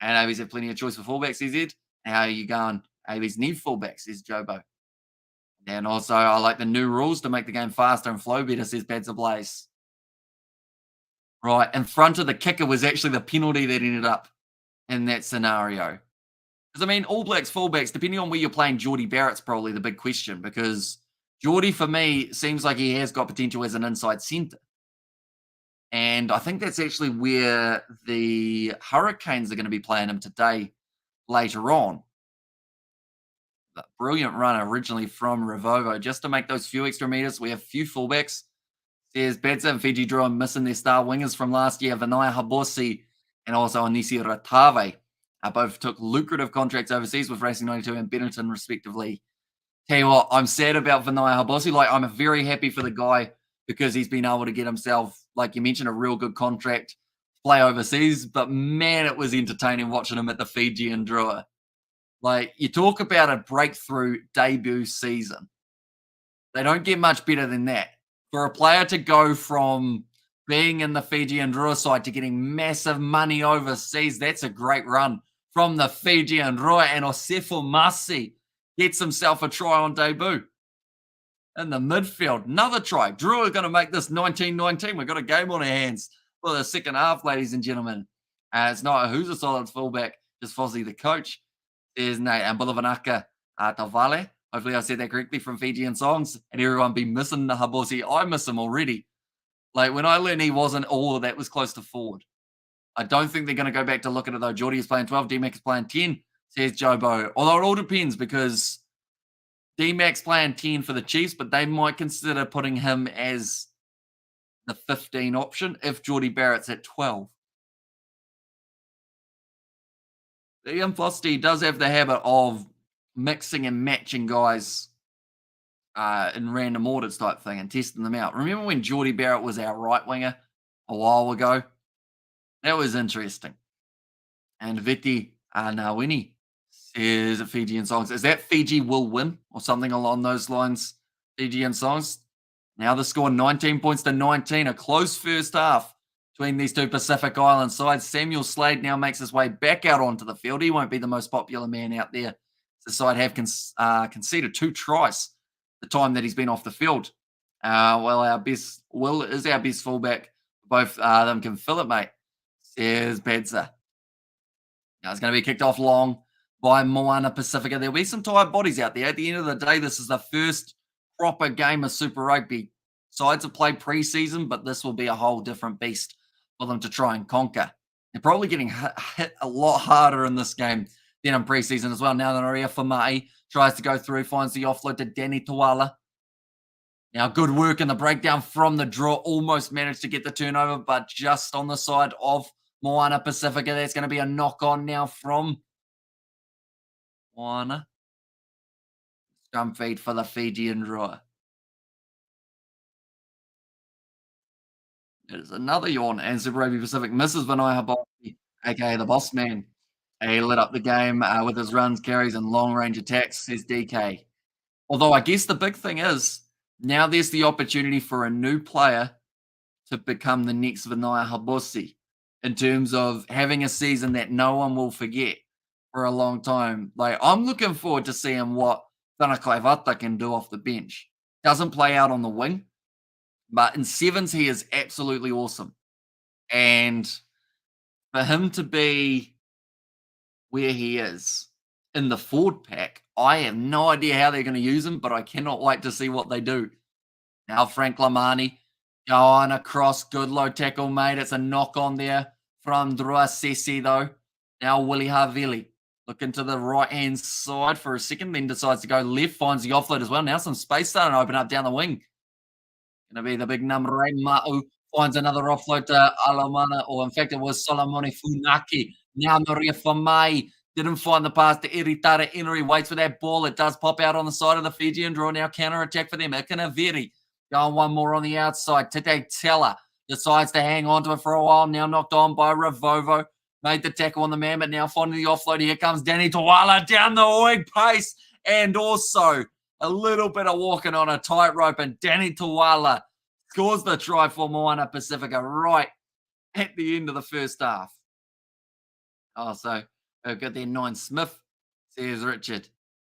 And ABs have plenty of choice for fullbacks, says Ed. How are you going? ABs need fullbacks, says Joe Bo. And also, I like the new rules to make the game faster and flow better, says Pads Blaze. Right, in front of the kicker was actually the penalty that ended up in that scenario. Because, I mean, All Blacks fullbacks, depending on where you're playing, Geordie Barrett's probably the big question. Because Geordie, for me, seems like he has got potential as an inside centre. And I think that's actually where the Hurricanes are going to be playing him today, later on. But brilliant run originally from Ravovo. Just to make those few extra metres, we have few fullbacks. Says Badza and Fiji Drua missing their star wingers from last year, Vinaya Habosi and also Anisi Ratave. Both took lucrative contracts overseas with Racing 92 and Benetton, respectively. Tell you what, I'm sad about Vinaya Habosi. Like, I'm very happy for the guy because he's been able to get himself, like you mentioned, a real good contract, play overseas. But man, it was entertaining watching him at the Fijian Drua. Like, you talk about a breakthrough debut season. They don't get much better than that. For a player to go from being in the Fijian Drua side to getting massive money overseas, that's a great run from the Fijian Drua. And Osefo Masi gets himself a try on debut. In the midfield, another try. Drua are going to make this 19-19. We've got a game on our hands for the second half, ladies and gentlemen. It's not who's a solid fullback, just Fozzie the coach. There's Nate and Bulavanaka Tavale. Hopefully I said that correctly from Fijian songs. And everyone be missing the Habosi. I miss him already. Like, when I learned he wasn't all of that was close to forward. I don't think they're going to go back to look at it, though. Geordie is playing 12, D-Mac is playing 10, says Joe Bo. Although it all depends because D-Mac's playing 10 for the Chiefs, but they might consider putting him as the 15 option if Geordie Barrett's at 12. Ian Fosty does have the habit of mixing and matching guys in random orders type thing and testing them out. Remember when Geordie Barrett was our right winger a while ago? That was interesting. And Viti Nawini says Fijian songs. Is that Fiji will win or something along those lines? Fijian songs. Now the score 19 points to 19. A close first half between these two Pacific Island sides. Samuel Slade now makes his way back out onto the field. He won't be the most popular man out there. The side have conceded 2 tries the time that he's been off the field. Well, Will is our best fullback. Both of them can fill it, mate. Says Bedza. Now it's going to be kicked off long by Moana Pasifika. There'll be some tired bodies out there. At the end of the day, this is the first proper game of Super Rugby. Sides have played pre-season, but this will be a whole different beast for them to try and conquer. They're probably getting hit a lot harder in this game than in pre-season as well. Now that Aria Famai tries to go through, finds the offload to Danny Tuala. Now, good work in the breakdown from the draw. Almost managed to get the turnover, but just on the side of Moana Pasifika. That's going to be a knock-on now from Moana. Scrum feed for the Fijian Drua. It is another yawn, and Super Rugby Pacific misses Vinaya Habosi, aka the boss man. He lit up the game with his runs, carries, and long-range attacks, says DK. Although I guess the big thing is, now there's the opportunity for a new player to become the next Vinaya Habosi in terms of having a season that no one will forget for a long time. Like, I'm looking forward to seeing what Tanakaivata can do off the bench. Doesn't play out on the wing, but in sevens, he is absolutely awesome. And for him to be where he is in the forward pack. I have no idea how they're going to use him, but I cannot wait to see what they do. Now Frank Lamani, go on across, good low tackle, mate. It's a knock on there from Drua Sesi, though. Now Willie Havili looking to the right-hand side for a second, then decides to go left, finds the offload as well. Now some space starting to open up down the wing. Going to be the big number 8, Ma'u. Finds another offload to Alamana, or in fact it was Solomone Funaki. Now Maria Famai didn't find the pass to Iritara Inri. Waits for that ball. It does pop out on the side of the Fijian Drua. Now counter-attack for them. Ikanaviri going one more on the outside. Tete Teller decides to hang on to it for a while. Now knocked on by Ravovo. Made the tackle on the man, but now finding the offload. Here comes Danny Tawala down the wing pace. And also a little bit of walking on a tightrope. And Danny Tawala scores the try for Moana Pasifika right at the end of the first half. Oh, so we've got there 9 Smith, says Richard.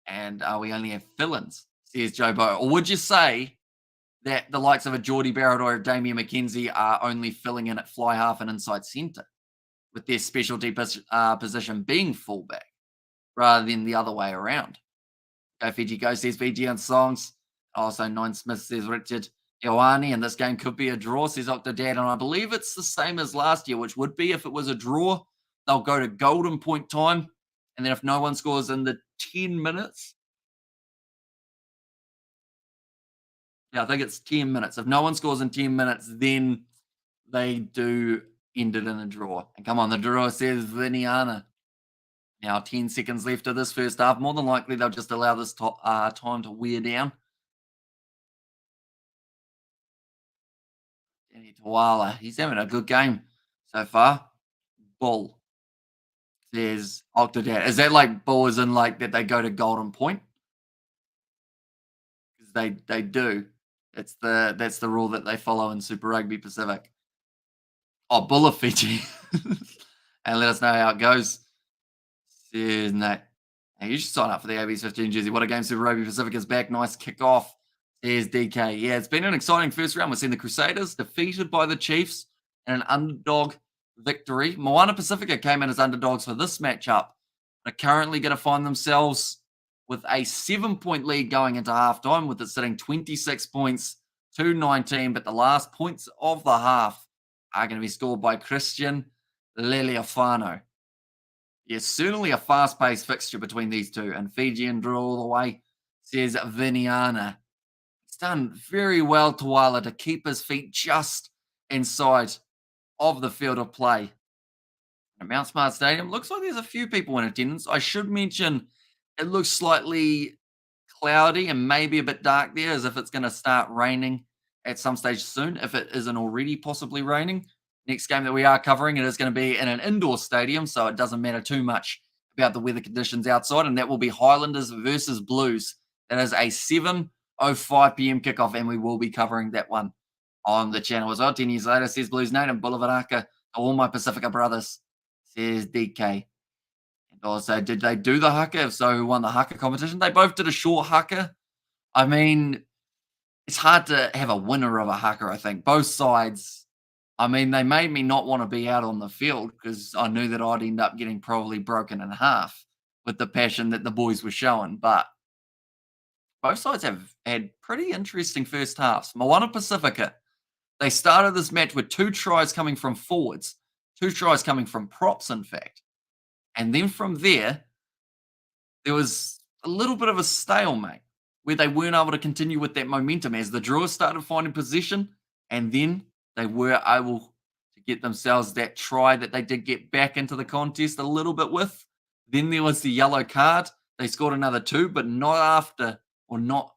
And we only have fill-ins, says Joe Bo. Or would you say that the likes of a Geordie Barrett or a Damien McKenzie are only filling in at fly half and inside centre, with their specialty position being fullback rather than the other way around? Go Fiji, go, says Fijian Songs. Also 9 Smith, says Richard. Ioane, and this game could be a draw, says Octodad. And I believe it's the same as last year, which would be if it was a draw, they'll go to golden point time. And then if no one scores in the 10 minutes, yeah, I think it's 10 minutes. If no one scores in 10 minutes, then they do end it in a draw. And come on, the draw says Viniana. Now 10 seconds left of this first half. More than likely, they'll just allow this time to wear down. Danny Tawala, he's having a good game so far. Bull, says Octodad. Is that like bull as in like that they go to golden point? Because they do. That's the rule that they follow in Super Rugby Pacific. Oh, Bull of Fiji. And let us know how it goes. Says no. Hey, you should sign up for the AB's 15 jersey. What a game. Super Rugby Pacific is back. Nice kickoff. There's DK. Yeah, it's been an exciting first round. We've seen the Crusaders defeated by the Chiefs in an underdog victory. Moana Pasifika came in as underdogs for this matchup. They're currently going to find themselves with a 7-point lead going into halftime, with it sitting 26 points to 19. But the last points of the half are going to be scored by Christian Leliafano. Yes, certainly a fast-paced fixture between these two. And Fijian Drua all the way, says Viniana. He's done very well, Tawala, to keep his feet just inside of the field of play. At Mount Smart Stadium, looks like there's a few people in attendance. I should mention it looks slightly cloudy and maybe a bit dark there, as if it's going to start raining at some stage soon, if it isn't already possibly raining. Next game that we are covering, it is going to be in an indoor stadium, so it doesn't matter too much about the weather conditions outside, and that will be Highlanders versus Blues. That is a 7:05 p.m. kickoff, and we will be covering that one on the channel as well. 10 years later, says Blues Native Bolivaraka, all my Pacifica brothers, says DK. And also, did they do the haka? If so, who won the haka competition? They both did a short haka. I mean, it's hard to have a winner of a haka, I think. Both sides, I mean, they made me not want to be out on the field because I knew that I'd end up getting probably broken in half with the passion that the boys were showing. But both sides have had pretty interesting first halves. Moana Pasifika, they started this match with 2 tries coming from forwards, 2 tries coming from props, in fact. And then from there was a little bit of a stalemate where they weren't able to continue with that momentum as the Drua started finding position, and then they were able to get themselves that try that they did get back into the contest a little bit with. Then there was the yellow card. They scored another 2, but not after or not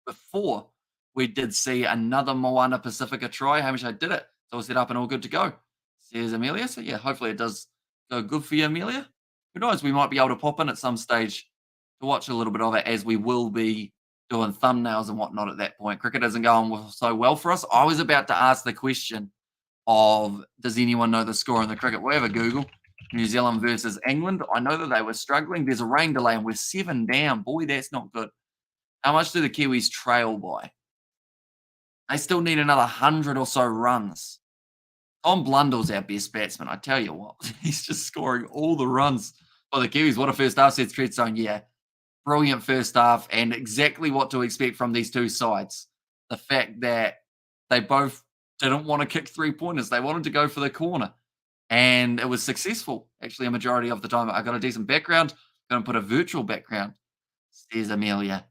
before we did see another Moana Pasifika try. Hamish, I did it. So it's set up and all good to go, says Amelia. So yeah, hopefully it does go good for you, Amelia. Who knows? We might be able to pop in at some stage to watch a little bit of it, as we will be doing thumbnails and whatnot at that point. Cricket isn't going so well for us. I was about to ask the question of, does anyone know the score in the cricket? We'll have a Google. New Zealand versus England. I know that they were struggling. There's a rain delay and we're 7 down. Boy, that's not good. How much do the Kiwis trail by? They still need another 100 or so runs. Tom Blundell's our best batsman, I tell you what. He's just scoring all the runs For the Kiwis, what a first half, says Treadstone. Yeah, brilliant first half and exactly what to expect from these two sides. The fact that they both didn't want to kick 3-pointers. They wanted to go for the corner. And it was successful, actually, a majority of the time. I got a decent background. Going to put a virtual background, says Amelia.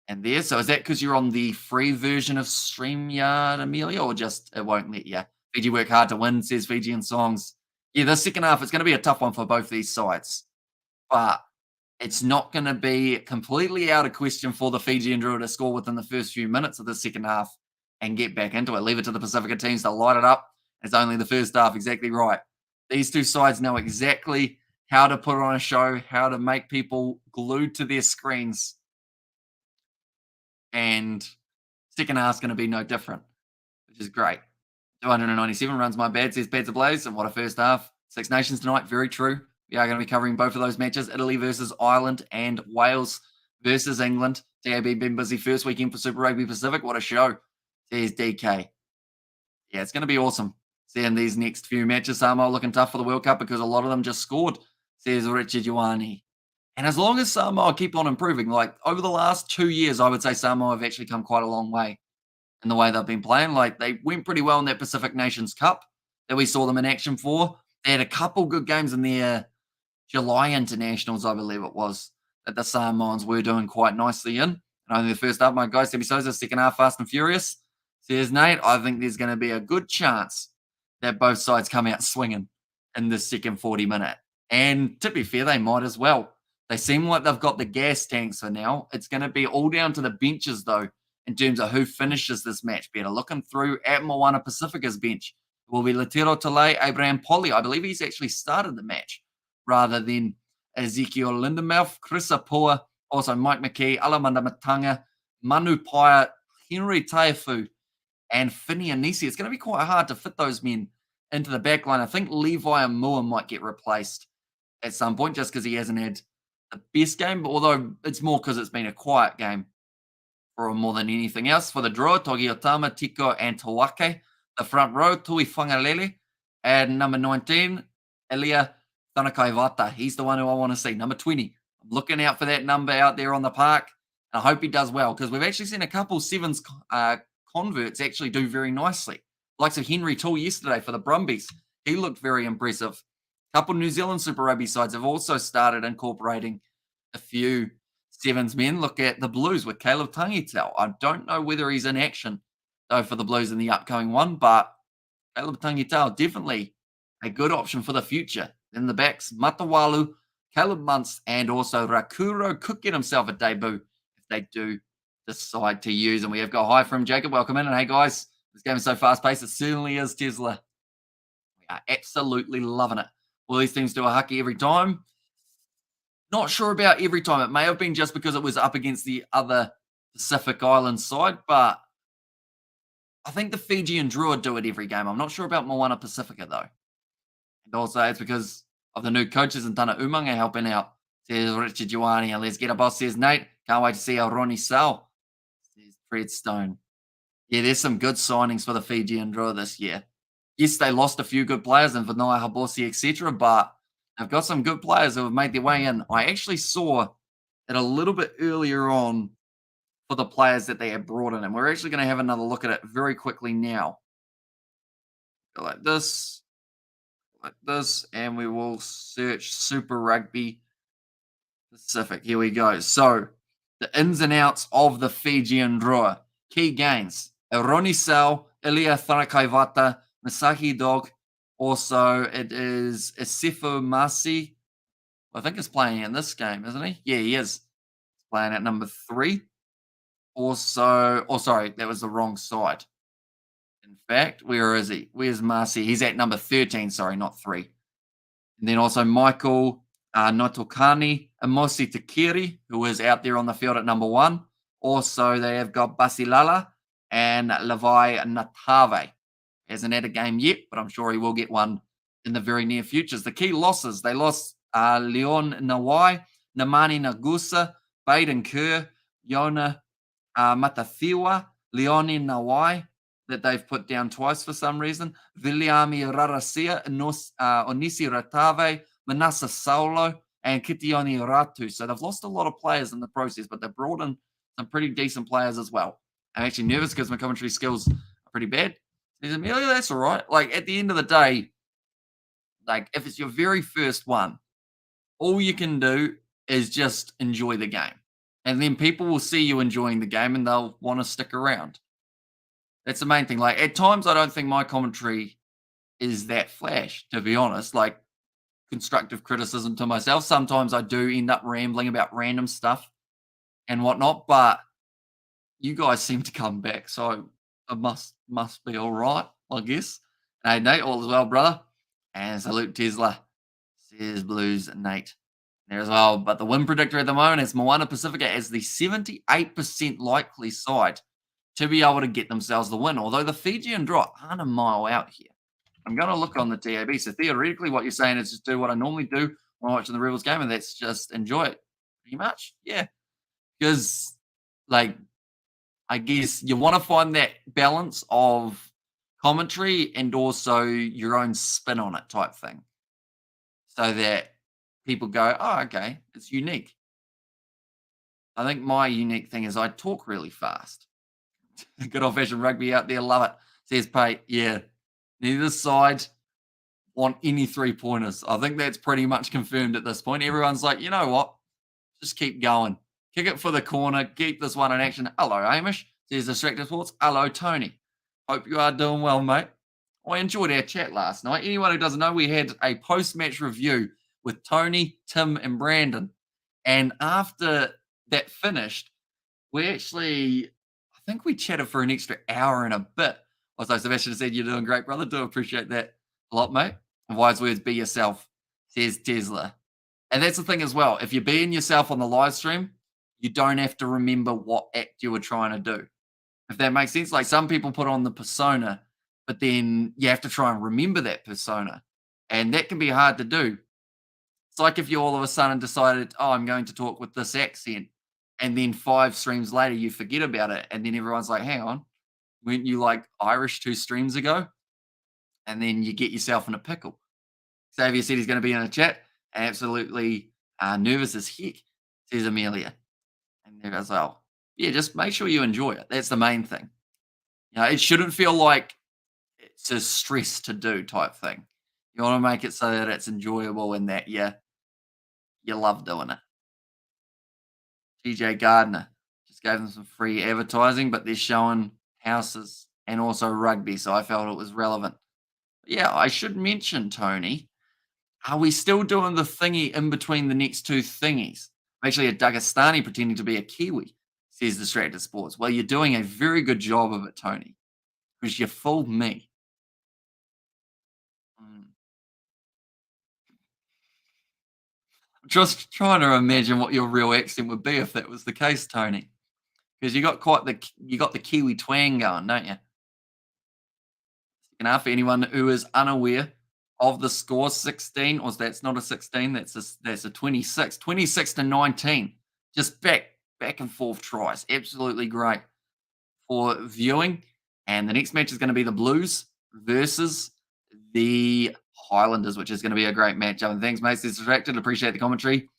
And there, so is that because you're on the free version of StreamYard, Amelia, or just it won't let you? Fiji work hard to win, says Fijian Songs. Yeah, the second half, it's going to be a tough one for both these sides. But it's not going to be completely out of question for the Fijian Drua to score within the first few minutes of the second half and get back into it. Leave it to the Pacifica teams to light it up. It's only the first half, exactly right. These two sides know exactly how to put on a show, how to make people glued to their screens. And second half's going to be no different, which is great. 297 runs my bad, says Pads Ablaze. And what a first half. Six Nations tonight, very true. We are going to be covering both of those matches, Italy versus Ireland and Wales versus England. TAB been busy first weekend for Super Rugby Pacific. What a show, says DK. Yeah, it's going to be awesome seeing these next few matches. Samoa looking tough for the World Cup because a lot of them just scored, says Richard Ioane. And as long as Samoa keep on improving, like over the last 2 years, I would say Samoa have actually come quite a long way in the way they've been playing. Like they went pretty well in that Pacific Nations Cup that we saw them in action for. They had a couple good games in their July internationals, I believe it was, that the Samoans were doing quite nicely in. And only the first half, my guys, Debbie Souza, second half, fast and furious. Says Nate, I think there's going to be a good chance that both sides come out swinging in the second 40 minute. And to be fair, they might as well. They seem like they've got the gas tanks for now. It's going to be all down to the benches, though, in terms of who finishes this match better. Looking through at Moana Pacifica's bench will be Latero Tale, Abraham Polly. I believe he's actually started the match rather than Ezekiel Lindenmouth, Chris Apua, also Mike McKee, Alamanda Matanga, Manu Paya, Henry Taifu, and Finney Anisi. It's going to be quite hard to fit those men into the back line. I think Levi and Moore might get replaced at some point just because he hasn't had the best game, but although it's more because it's been a quiet game for more than anything else. For the draw, Togi Otama, Tiko, and Tawake. The front row, Tui Whangalele, and number 19, Elia Tanakaivata. He's the one who I want to see. Number 20. I'm looking out for that number out there on the park. And I hope he does well because we've actually seen a couple sevens converts actually do very nicely. Likes of Henry Toole yesterday for the Brumbies. He looked very impressive. A couple New Zealand Super Rugby sides have also started incorporating a few sevens men. Look at the Blues with Caleb Tangitau. I don't know whether he's in action, though, for the Blues in the upcoming one, but Caleb Tangitau, definitely a good option for the future. In the backs, Matawalu, Caleb Muntz, and also Rakuro could get himself a debut if they do decide to use. And we have got hi from Jacob. Welcome in. And hey, guys, this game is so fast-paced. It certainly is, Tesla. We are absolutely loving it. Will these teams do a haki every time? Not sure about every time. It may have been just because it was up against the other Pacific Island side, but I think the Fijian Drua do it every game. I'm not sure about Moana Pasifika, though. And also, it's because of the new coaches and Tana Umanga helping out, says Richard Ioane. And let's get a boss, says Nate. Can't wait to see our Ronnie Sal, says Treadstone. Yeah, there's some good signings for the Fijian Drua this year. Yes, they lost a few good players in Vanai Habosi, etc., but they've got some good players who have made their way in. I actually saw it a little bit earlier on for the players that they had brought in, and we're actually going to have another look at it very quickly now. Go like this, and we will search Super Rugby Pacific. Here we go. So, the ins and outs of the Fijian Drua. Key gains. Ronnie Sal, Ilya Tharakaivata, Masaki Dog. Also, it is Isifo Masi. I think he's playing in this game, isn't he? Yeah, he is. He's playing at number 3. Also, sorry, that was the wrong side. In fact, where is he? Where's Masi? He's at number 13, sorry, not 3. And then also Michael Notokani, Amosi Takiri, who is out there on the field at number 1. Also, they have got Basilala and Levi Natave. Hasn't had a game yet, but I'm sure he will get one in the very near future. The key losses, they lost Leon Nawai, Namani Nagusa, Baden Kerr, Yona Matathiwa, Leoni Nawai, that they've put down twice for some reason, Viliami Rarasia, Onisi Ratave, Manasa Saulo, and Kitioni Ratu. So they've lost a lot of players in the process, but they've brought in some pretty decent players as well. I'm actually nervous because my commentary skills are pretty bad. Says Amelia, that's all right. Like at the end of the day, like if it's your very first one, all you can do is just enjoy the game. And then people will see you enjoying the game and they'll want to stick around. That's the main thing. Like at times, I don't think my commentary is that flash, to be honest. Like constructive criticism to myself. Sometimes I do end up rambling about random stuff and whatnot, but you guys seem to come back, so I must be all right, I guess. Hey Nate, all is well, brother. And salute Tesla. Says Blues Nate there as well. But the win predictor at the moment is Moana Pasifika as the 78% likely side to be able to get themselves the win. Although the Fijian Drua aren't a mile out here. I'm going to look on the TAB. So theoretically, what you're saying is just do what I normally do when I'm watching the Rebels game, and that's just enjoy it. Pretty much, yeah. Because, like, I guess you want to find that balance of commentary and also your own spin on it type thing, so that people go, oh, okay, it's unique. I think my unique thing is I talk really fast. Good old-fashioned rugby out there, love it. Says Pate, yeah. Neither side want any three-pointers. I think that's pretty much confirmed at this point. Everyone's like, you know what? Just keep going. Kick it for the corner. Keep this one in action. Hello, Hamish. Says Distracted Sports. Hello, Tony. Hope you are doing well, mate. I enjoyed our chat last night. Anyone who doesn't know, we had a post-match review with Tony, Tim, and Brandon. And after that finished, we actually, I think we chatted for an extra hour and a bit. Also, Sebastian said, you're doing great, brother. Do appreciate that a lot, mate. Wise words, be yourself, says Tesla. And that's the thing as well. If you're being yourself on the live stream, you don't have to remember what act you were trying to do. If that makes sense. Like some people put on the persona, but then you have to try and remember that persona. And that can be hard to do. It's like if you all of a sudden decided, oh, I'm going to talk with this accent. And then 5 streams later, you forget about it. And then everyone's like, hang on, weren't you like Irish 2 streams ago? And then you get yourself in a pickle. Xavier said he's going to be in a chat. Absolutely nervous as heck, says Amelia. And there as well. Yeah, just make sure you enjoy it. That's the main thing. You know, it shouldn't feel like it's a stress to do type thing. You want to make it so that it's enjoyable and that you love doing it. TJ Gardner just gave them some free advertising, but they're showing houses and also rugby, so I felt it was relevant. But yeah, I should mention, Tony, are we still doing the thingy in between the next 2 thingies? I'm actually a Dagestani pretending to be a Kiwi, says Distracted Sports. Well, you're doing a very good job of it, Tony, because you fooled me. Just trying to imagine what your real accent would be if that was the case, Tony, because you got the Kiwi twang going, don't you? And for anyone who is unaware of the score, 16, or that's not a 16, that's a 26, 26-19, just back and forth tries, absolutely great for viewing. And the next match is going to be the Blues versus the Highlanders, which is going to be a great matchup. And thanks, mate. It's distracted. Appreciate the commentary.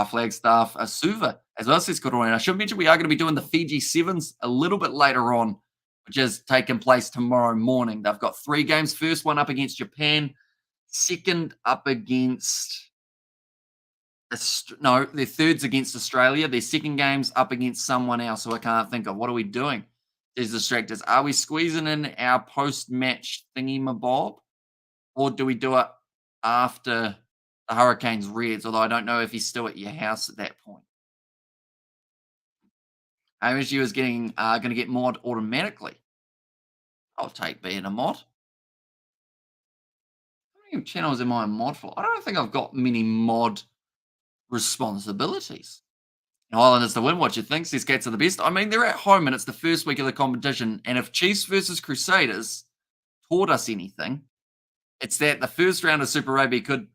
Flagstaff Suva as well, says Kodori. And I should mention we are going to be doing the Fiji Sevens a little bit later on, which is taking place tomorrow morning. They've got 3 games. First one up against Japan. Second up against their third's against Australia. Their second game's up against someone else who I can't think of. What are we doing? There's distractors. Are we squeezing in our post-match thingy-mabob? Or do we do it after the Hurricanes Reds? Although I don't know if he's still at your house at that point. Hamish, you is going to get mod automatically. I'll take being a mod. How many channels am I a mod for? I don't think I've got many mod responsibilities. Highlanders to win. What you think? These cats are the best. I mean, they're at home and it's the first week of the competition. And if Chiefs versus Crusaders taught us anything, it's that the first round of Super Rugby could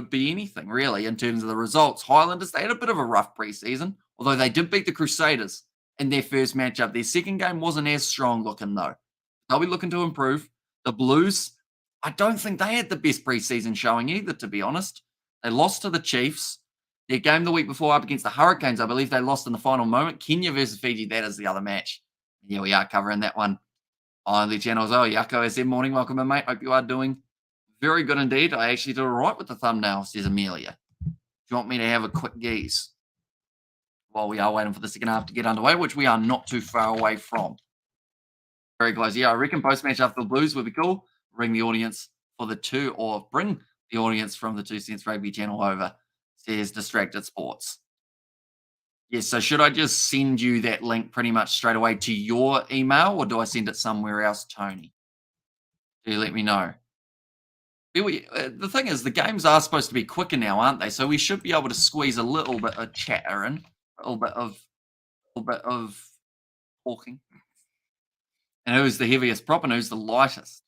be anything, really, in terms of the results. Highlanders, they had a bit of a rough preseason, although they did beat the Crusaders in their first matchup. Their second game wasn't as strong looking, though. They'll be looking to improve. The Blues, I don't think they had the best preseason showing either, to be honest. They lost to the Chiefs. Their game the week before up against the Hurricanes, I believe they lost in the final moment. Kenya versus Fiji, that is the other match. Yeah, we are covering that one on the channel as well. Yako SM, morning. Welcome in, mate. Hope you are doing very good indeed. I actually did all right with the thumbnail, says Amelia. Do you want me to have a quick gaze while we are waiting for the second half to get underway, which we are not too far away from? Very close. Yeah, I reckon post-match after the Blues would be cool. Bring the audience for the two, or bring the audience from the 2 Cents Rugby channel over, says Distracted Sports. Yes, so should I just send you that link pretty much straight away to your email, or do I send it somewhere else, Tony? Do you let me know? The thing is, the games are supposed to be quicker now, aren't they? So we should be able to squeeze a little bit of chatter in, a little bit of talking. And who's the heaviest prop and who's the lightest?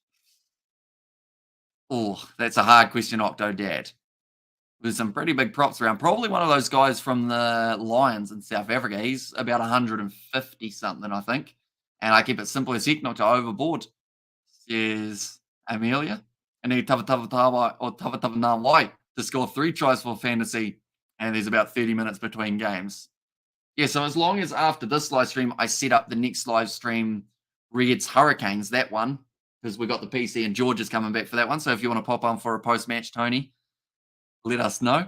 Oh, that's a hard question, Octo Dad. There's some pretty big props around. Probably one of those guys from the Lions in South Africa. He's about 150 something, I think. And I keep it simple as heck, not to overboard, says Amelia. And he tava wai to score 3 tries for fantasy. And there's about 30 minutes between games. Yeah, so as long as after this live stream, I set up the next live stream, Reds Hurricanes, that one, because we got the PC and George is coming back for that one. So if you want to pop on for a post-match, Tony, let us know,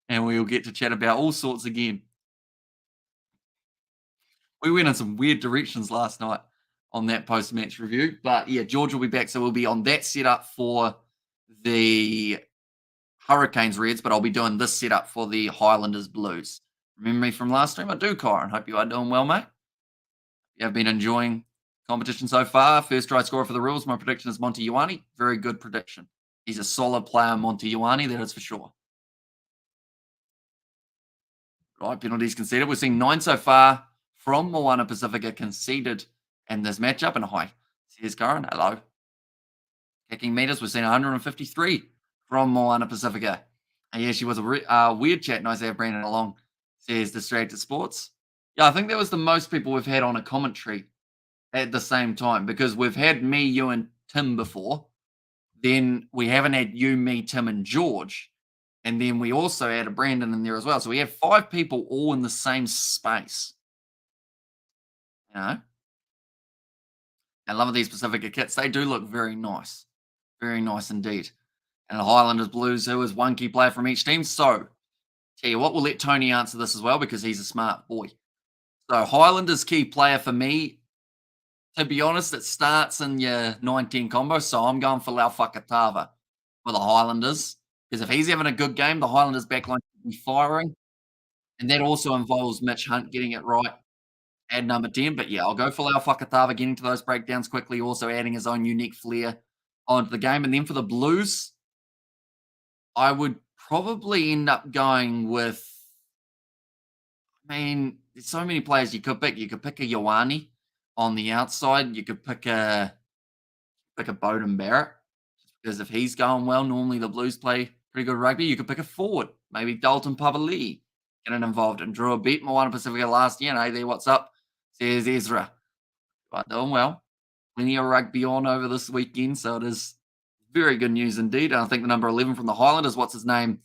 and we'll get to chat about all sorts again. We went in some weird directions last night on that post-match review, but yeah, George will be back, so we'll be on that setup for the Hurricanes Reds, but I'll be doing this setup for the Highlanders Blues. Remember me from last stream? I do, Kyron. Hope you are doing well, mate. You have been enjoying competition so far. First try scorer for the Rules. My prediction is Monty Ioane. Very good prediction. He's a solid player, Monty Ioane, that is for sure. Right, penalties conceded. We're seeing 9 so far from Moana Pasifika conceded in this matchup. And hi, says Karen. Hello. Kicking meters, we're seeing 153 from Moana Pasifika. And yeah, she was a weird chat. Nice to have Brandon along, says Distracted Sports. Yeah, I think that was the most people we've had on a commentary at the same time, because we've had me, you, and Tim before. Then we haven't had you, me, Tim, and George. And then we also added Brandon in there as well. So we have 5 people all in the same space. You know? I love these Pacifica kits. They do look very nice. Very nice indeed. And the Highlanders Blues, who is one key player from each team. So, tell you what, we'll let Tony answer this as well, because he's a smart boy. So, Highlanders key player for me, to be honest, it starts in your 9-10 combo. So, I'm going for Lau Fakatava for the Highlanders. Because if he's having a good game, the Highlanders backline should be firing. And that also involves Mitch Hunt getting it right at number 10. But yeah, I'll go for Lau Fakatava getting to those breakdowns quickly, also adding his own unique flair onto the game. And then for the Blues, I would probably end up going with, I mean, there's so many players you could pick. You could pick a Ioane on the outside. You could pick a Bowden Barrett. Because if he's going well, normally the Blues play pretty good rugby. You could pick a forward, maybe Dalton Pavali, getting involved. And Drua beat Moana Pasifika last year. And hey there, what's up? Says Ezra. But doing well. Plenty of rugby on over this weekend, so it is very good news indeed. And I think the number 11 from the Highlanders, what's his name?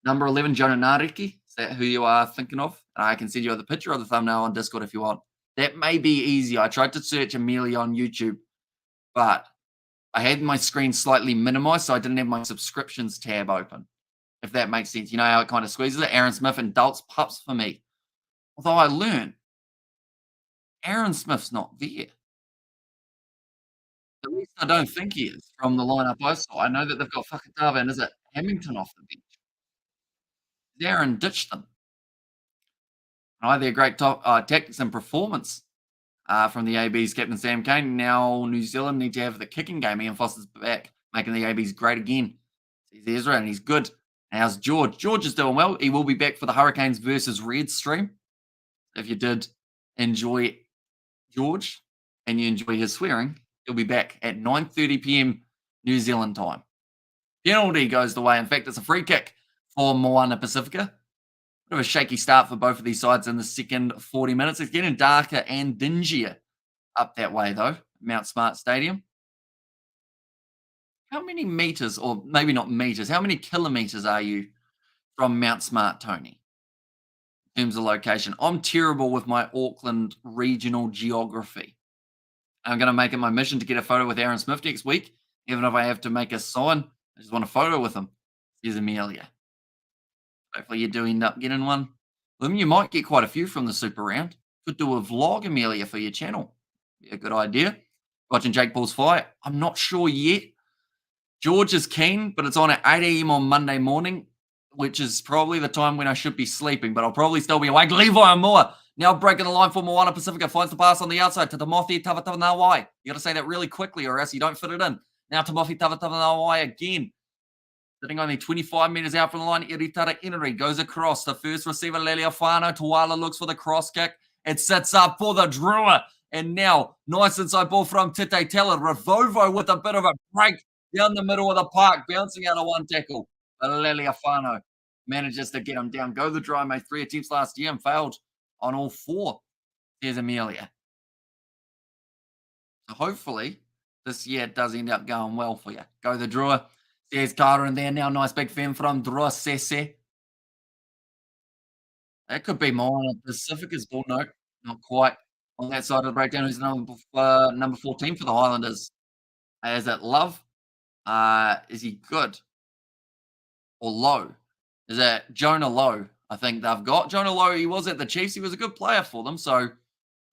Number 11, Jonah Nariki. Is that who you are thinking of? And I can send you the picture of the thumbnail on Discord if you want. That may be easy. I tried to search Amelia on YouTube, but I had my screen slightly minimized, so I didn't have my subscriptions tab open, if that makes sense. You know how it kind of squeezes it? Aaron Smith and Dalt's pups for me. Although I learned Aaron Smith's not there. At least I don't think he is from the lineup I saw. I know that they've got Fakatava and is it Hamilton off the bench? Aaron ditched them. Hi there, great tactics and performance from the AB's captain Sam Kane. Now New Zealand need to have the kicking game. Ian Foster's back, making the AB's great again. He's Ezra and he's good. How's George? George is doing well. He will be back for the Hurricanes versus Reds stream. If you did enjoy George and you enjoy his swearing, he'll be back at 9:30 p.m. New Zealand time. Penalty goes the way. In fact, it's a free kick for Moana Pasifika. Bit of a shaky start for both of these sides in the second 40 minutes. It's getting darker and dingier up that way, though, Mount Smart Stadium. How many meters, or maybe not meters, how many kilometers are you from Mount Smart, Tony? in terms of location. I'm terrible with my Auckland regional geography. I'm going to make it my mission to get a photo with Aaron Smith next week. Even if I have to make a sign, I just want a photo with him. Here's Amelia. Hopefully you do end up getting one. Then you might get quite a few from the Super Round. Could do a vlog, Amelia, for your channel. Be a good idea. Watching Jake Paul's fight. I'm not sure yet. George is keen, but it's on at 8 a.m. on Monday morning, which is probably the time when I should be sleeping, but I'll probably still be awake. Levi and Moa now breaking the line for Moana Pasifika. Finds the pass on the outside to Timothy Tavatanawai. You got to say that really quickly or else you don't fit it in. Now Timothy Tavatanawai again. Sitting only 25 metres out from the line, Iritara Inri goes across. The first receiver, Leliafano. Tuala looks for the cross kick. It sets up for the Drua. And now, nice inside ball from Tite Teller. Ravovo with a bit of a break down the middle of the park, bouncing out of one tackle. But Leliafano manages to get him down. Go the Drua, made 3 attempts last year and failed on all 4. Here's Amelia. So hopefully, this year it does end up going well for you. Go the Drua. There's Carter in there now. Nice big fin from Drua Sese. That could be Moana Pasifika's ball. No, not quite. On that side of the breakdown, who's number 14 for the Highlanders? Is it Love? Is he good? Or Low? Is it Jonah Lowe? I think they've got Jonah Lowe. He was at the Chiefs. He was a good player for them. So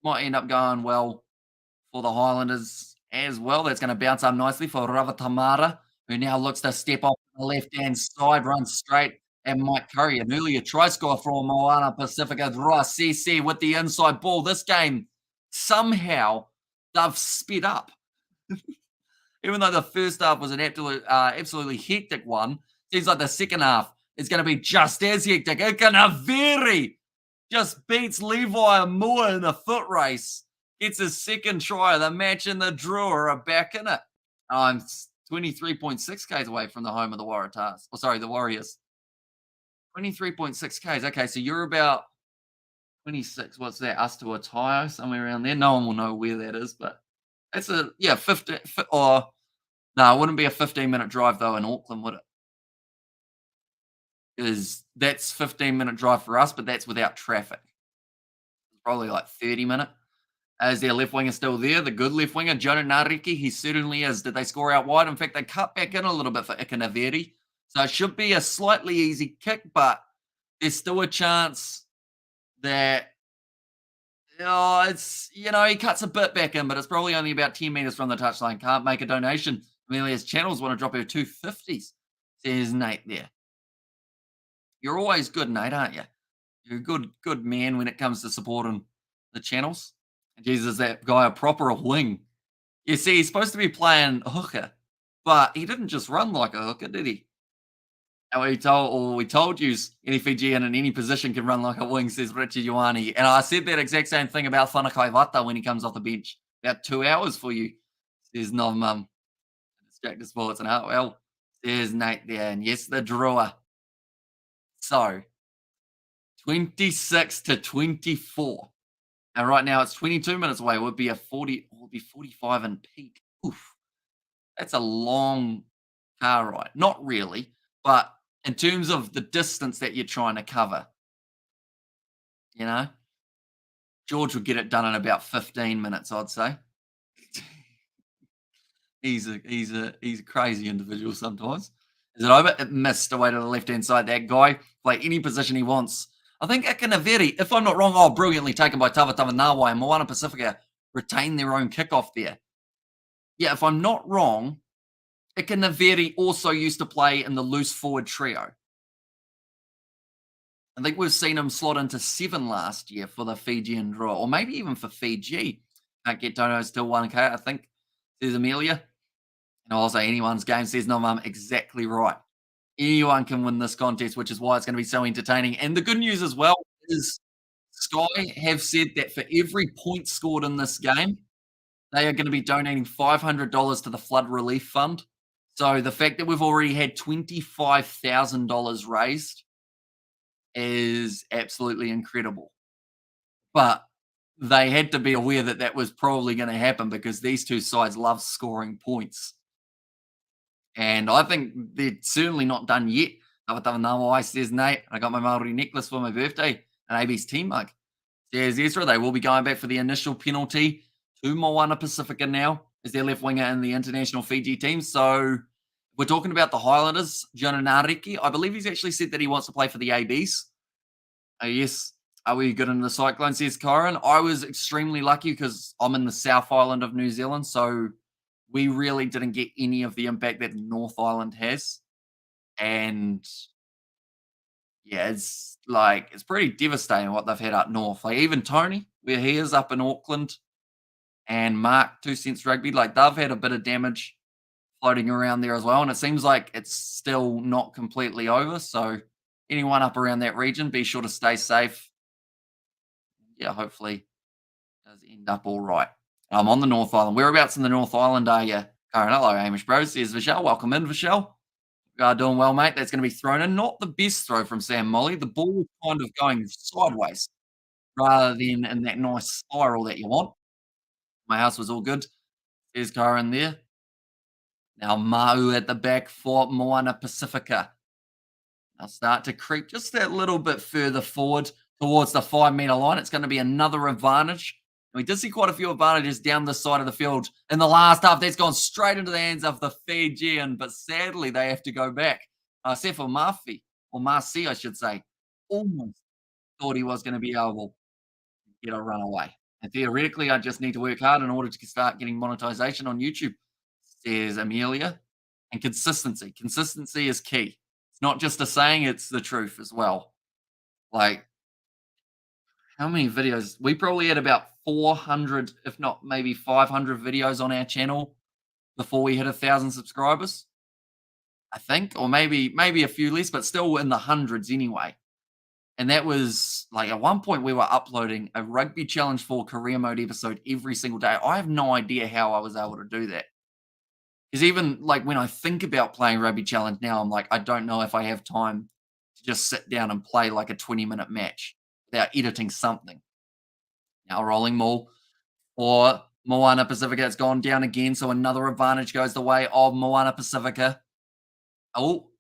might end up going well for the Highlanders as well. That's going to bounce up nicely for Ravatamara, who now looks to step off the left-hand side, run straight, and Mike Curry. An earlier try score from Moana Pasifika Drua CC with the inside ball. This game, somehow, they've sped up. Even though the first half was an absolutely hectic one, seems like the second half is going to be just as hectic. Ikanaveri just beats Levi and Moore in a foot race. Gets his second try of the match, and the Drua are back in it. I'm 23.6 Ks away from the home of the Waratahs. Oh, sorry, the Warriors. 23.6 Ks. Okay, so you're about 26. What's that? Us to Otago, somewhere around there. No one will know where that is, but it's a, 50, or no, it wouldn't be a 15-minute drive, though, in Auckland, would it? Because that's 15-minute drive for us, but that's without traffic. Probably like 30-minute. As their left winger still there, the good left winger, Jonah Nariki, he certainly is. Did they score out wide? In fact, they cut back in a little bit for Ikanaveri. So it should be a slightly easy kick, but there's still a chance that, he cuts a bit back in, but it's probably only about 10 metres from the touchline. Can't make a donation. Amelia's channels want to drop her 250s, says Nate there. You're always good, Nate, aren't you? You're a good man when it comes to supporting the channels. Jesus, is that guy a proper wing? You see, he's supposed to be playing hooker, but he didn't just run like a hooker, did he? And we told you any Fijian in any position can run like a wing, says Richard Ioane. And I said that exact same thing about Whanakai Wata when he comes off the bench. About 2 hours for you, says Nom Distracted Sports. And well, there's Nate there. And yes, the Drua. So, 26 to 24. And right now it's 22 minutes away. It would be 45 in peak. Oof. That's a long car ride. Not really, but in terms of the distance that you're trying to cover, George would get it done in about 15 minutes, I'd say. He's a crazy individual sometimes. Is it over? It missed away to the left-hand side. That guy, play any position he wants. I think Ikanaveri, if I'm not wrong, brilliantly taken by Tavatanawai, and Moana Pasifika retain their own kickoff there. Yeah, if I'm not wrong, Ikanaveri also used to play in the loose forward trio. I think we've seen him slot into 7 last year for the Fijian Drua, or maybe even for Fiji. Can't get donos till 1K, I think, says Amelia. And I'll say anyone's game, says no, Mum, exactly right. Anyone can win this contest, which is why it's going to be so entertaining. And the good news as well is Sky have said that for every point scored in this game, they are going to be donating $500 to the Flood Relief Fund. So the fact that we've already had $25,000 raised is absolutely incredible. But they had to be aware that that was probably going to happen because these two sides love scoring points. And I think they're certainly not done yet. Says Nate, I got my Maori necklace for my birthday. an AB's team mug. Says Ezra, they will be going back for the initial penalty to Moana Pasifika now as their left winger in the international Fiji team. So we're talking about the Highlanders, Jonah Nariki. I believe he's actually said that he wants to play for the ABs. Yes. Are we good in the Cyclone, says Kyron? I was extremely lucky because I'm in the South Island of New Zealand, so we really didn't get any of the impact that North Island has. And yeah, it's pretty devastating what they've had up north. Like even Tony, where he is up in Auckland, and Mark 2 Cents Rugby, like they've had a bit of damage floating around there as well. And it seems like it's still not completely over. So anyone up around that region, be sure to stay safe. Yeah, hopefully it does end up all right. I'm on the North Island. Whereabouts in the North Island are you? Karen, hello, Hamish Bros. There's Vishal. Welcome in, Vishal. Doing well, mate. That's going to be thrown in. Not the best throw from Sam Molly. The ball was kind of going sideways rather than in that nice spiral that you want. My house was all good. There's Karen there. Now Mau at the back for Moana Pasifika. They'll start to creep just that little bit further forward towards the 5 meter line. It's going to be another advantage. We did see quite a few advantages down the side of the field in the last half. That's gone straight into the hands of the Fijian, but sadly they have to go back. Sefo Mafi, or Marci, I should say, almost thought he was going to be able to get a runaway. And theoretically, I just need to work hard in order to start getting monetization on YouTube, says Amelia. And consistency. Consistency is key. It's not just a saying, it's the truth as well. Like, how many videos? We probably had about 400, if not maybe 500 videos on our channel before we hit 1,000 subscribers, I think, or maybe a few less, but still in the hundreds anyway. And that was like at one point we were uploading a Rugby Challenge 4 career mode episode every single day. I have no idea how I was able to do that. Because even like when I think about playing Rugby Challenge now, I'm like, I don't know if I have time to just sit down and play like a 20-minute match without editing something. Now rolling maul for Moana Pasifika. It's gone down again, so another advantage goes the way of Moana Pasifika. Oh,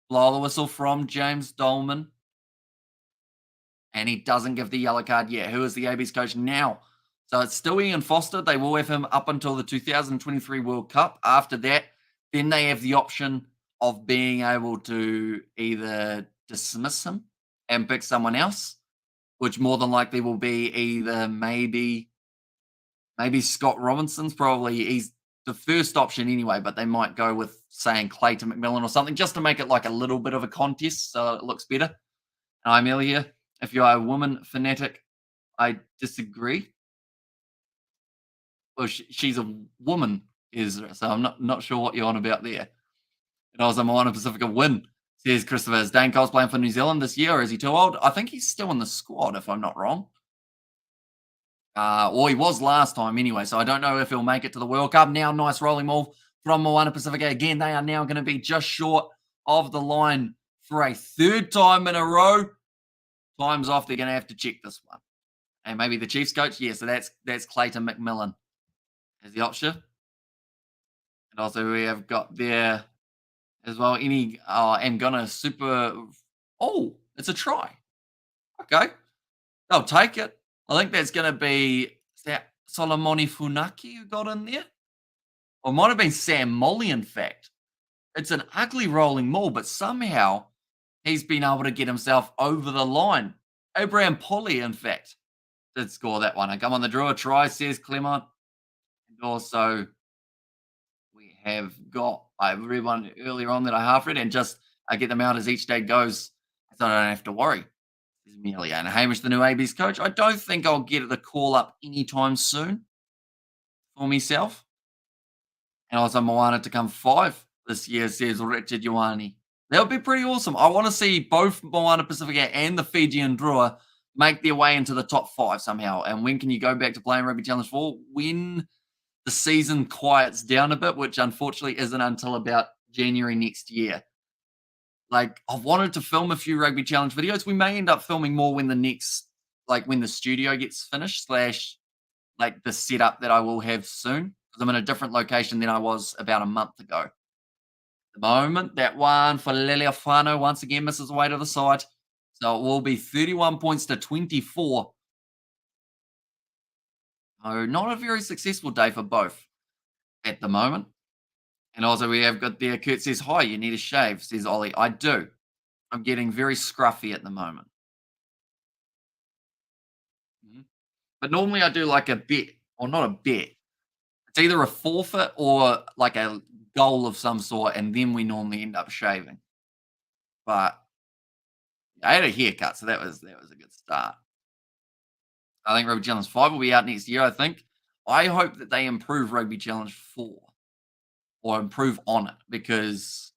blow the whistle from James Dolman. And he doesn't give the yellow card yet. Who is the AB's coach now? So it's still Ian Foster. They will have him up until the 2023 World Cup. After that, then they have the option of being able to either dismiss him and pick someone else, which more than likely will be either maybe Scott Robinson's. Probably he's the first option anyway, but they might go with saying Clayton McMillan or something just to make it like a little bit of a contest so it looks better. And I'm Elia. If you are a woman fanatic, I disagree. Well, she's a woman, Ezra, so I'm not sure what you're on about there. And I was a Moana Pasifika win, says Christopher. Is Dane Coles playing for New Zealand this year, or is he too old? I think he's still in the squad, if I'm not wrong. Well, he was last time anyway, so I don't know if he'll make it to the World Cup. Now, nice rolling maul from Moana Pasifika. Again, they are now going to be just short of the line for a third time in a row. Time's off. They're going to have to check this one. And maybe the Chiefs coach. Yeah, so that's Clayton McMillan as the option. And also we have got there as well. I'm gonna super. Oh, it's a try. Okay, they'll take it. I think that's going to be, is that Solomoni Funaki who got in there? Or it might have been Sam Molly, in fact. It's an ugly rolling maul, but somehow he's been able to get himself over the line. Abraham Polly, in fact, did score that one. I come on the draw, try, says Clement. And also, we have got, I read one earlier on that I half read, and just I get them out as each day goes, so I don't have to worry. Is Amelia and Hamish, the new AB's coach. I don't think I'll get the call up anytime soon for myself. And also Moana to come 5 this year, says Richard Ioane. That would be pretty awesome. I want to see both Moana Pasifika and the Fijian Drua make their way into the top 5 somehow. And when can you go back to playing Rugby Challenge 4? When the season quiets down a bit, which unfortunately isn't until about January next year. Like, I've wanted to film a few Rugby Challenge videos. We may end up filming more when when the studio gets finished, / like the setup that I will have soon. Because I'm in a different location than I was about a month ago. At the moment, that one for Leleafano once again misses away to the side. So it will be 31 points to 24. Oh, not a very successful day for both at the moment. And also, we have got there. Kurt says, "Hi, you need a shave," says Ollie. I do. I'm getting very scruffy at the moment. Mhm. But normally I do like a bet, or not a bet. It's either a forfeit or like a goal of some sort, and then we normally end up shaving. But I had a haircut, so that was a good start. I think Rugby Challenge 5 will be out next year, I think. I hope that they improve Rugby Challenge 4 or improve on it because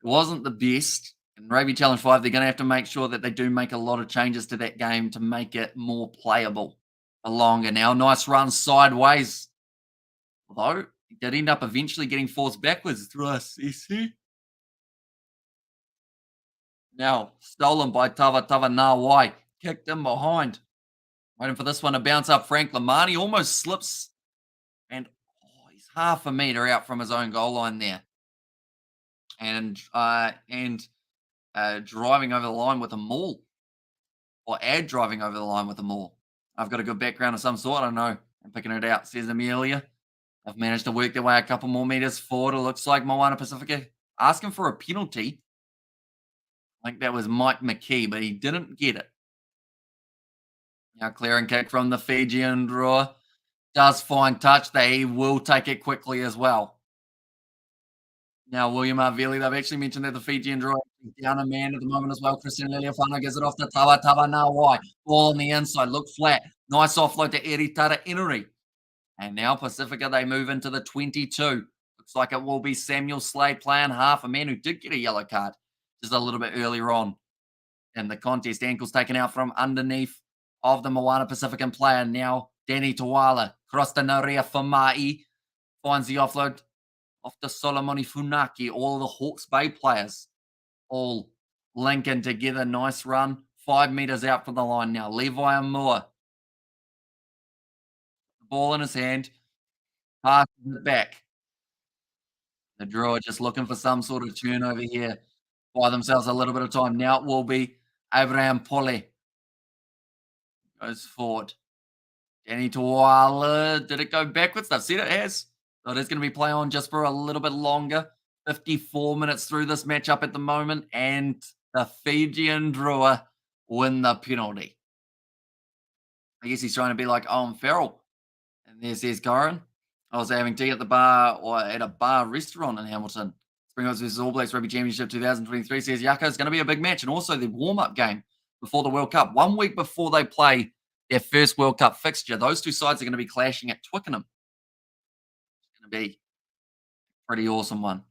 it wasn't the best. In Rugby Challenge 5, they're going to have to make sure that they do make a lot of changes to that game to make it more playable for longer. Now, nice run sideways. Although, he did end up eventually getting forced backwards through a CC. Now, stolen by Tava Nawai. Kicked in behind. Waiting for this one to bounce up. Frank Lamani almost slips. And he's half a meter out from his own goal line there. And driving over the line with a maul. Or driving over the line with a maul. I've got a good background of some sort. I know. I'm picking it out, says Amelia. I've managed to work their way a couple more meters forward. It looks like Moana Pasifika asking for a penalty. I think that was Mike McKee, but he didn't get it. Now clear and kick from the Fijian Drua. Does find touch. They will take it quickly as well. Now, William Arveli, they've actually mentioned that the Fijian Drua is down a man at the moment as well. Christian Liliafano gives it off to Tawa Nawai. Ball on the inside. Look flat. Nice offload to Eritara Inury. And now Pacifica, they move into the 22. Looks like it will be Samuel Slade playing half, a man who did get a yellow card just a little bit earlier on in the contest. Ankles taken out from underneath of the Moana Pacifican player. Now, Danny Tawala, cross to Naria Famai, finds the offload off to Solomoni Funaki. All the Hawke's Bay players all linking together. Nice run. 5 meters out from the line now. Levi Amua. Ball in his hand. Passes it back. The Drua just looking for some sort of turnover here. Buy themselves a little bit of time. Now it will be Abraham Pole. Goes forward. Danny Tawala. Did it go backwards? I've said it has. So it is going to be play on just for a little bit longer. 54 minutes through this matchup at the moment. And the Fijian Drua win the penalty. I guess he's trying to be like Owen Farrell. And there's Goran. I was having tea at the bar or at a bar restaurant in Hamilton. Springboks versus All Blacks Rugby Championship 2023 says Yako is going to be a big match and also the warm-up game before the World Cup. 1 week before they play their first World Cup fixture, those two sides are going to be clashing at Twickenham. It's going to be a pretty awesome one.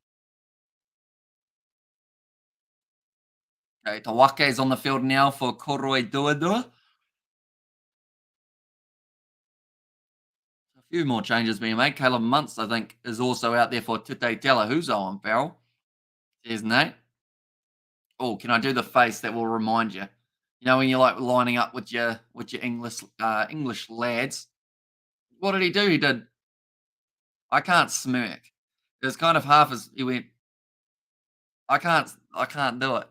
Okay, Tawake is on the field now for Koroi Duadua. A few more changes being made. Caleb Muntz, I think, is also out there for Tute Tela. Who's on Farrell? There's Nate. Oh, can I do the face that will remind you? You know when you're like lining up with your English lads. What did he do? He did. I can't smirk. It was kind of half as he went. I can't do it.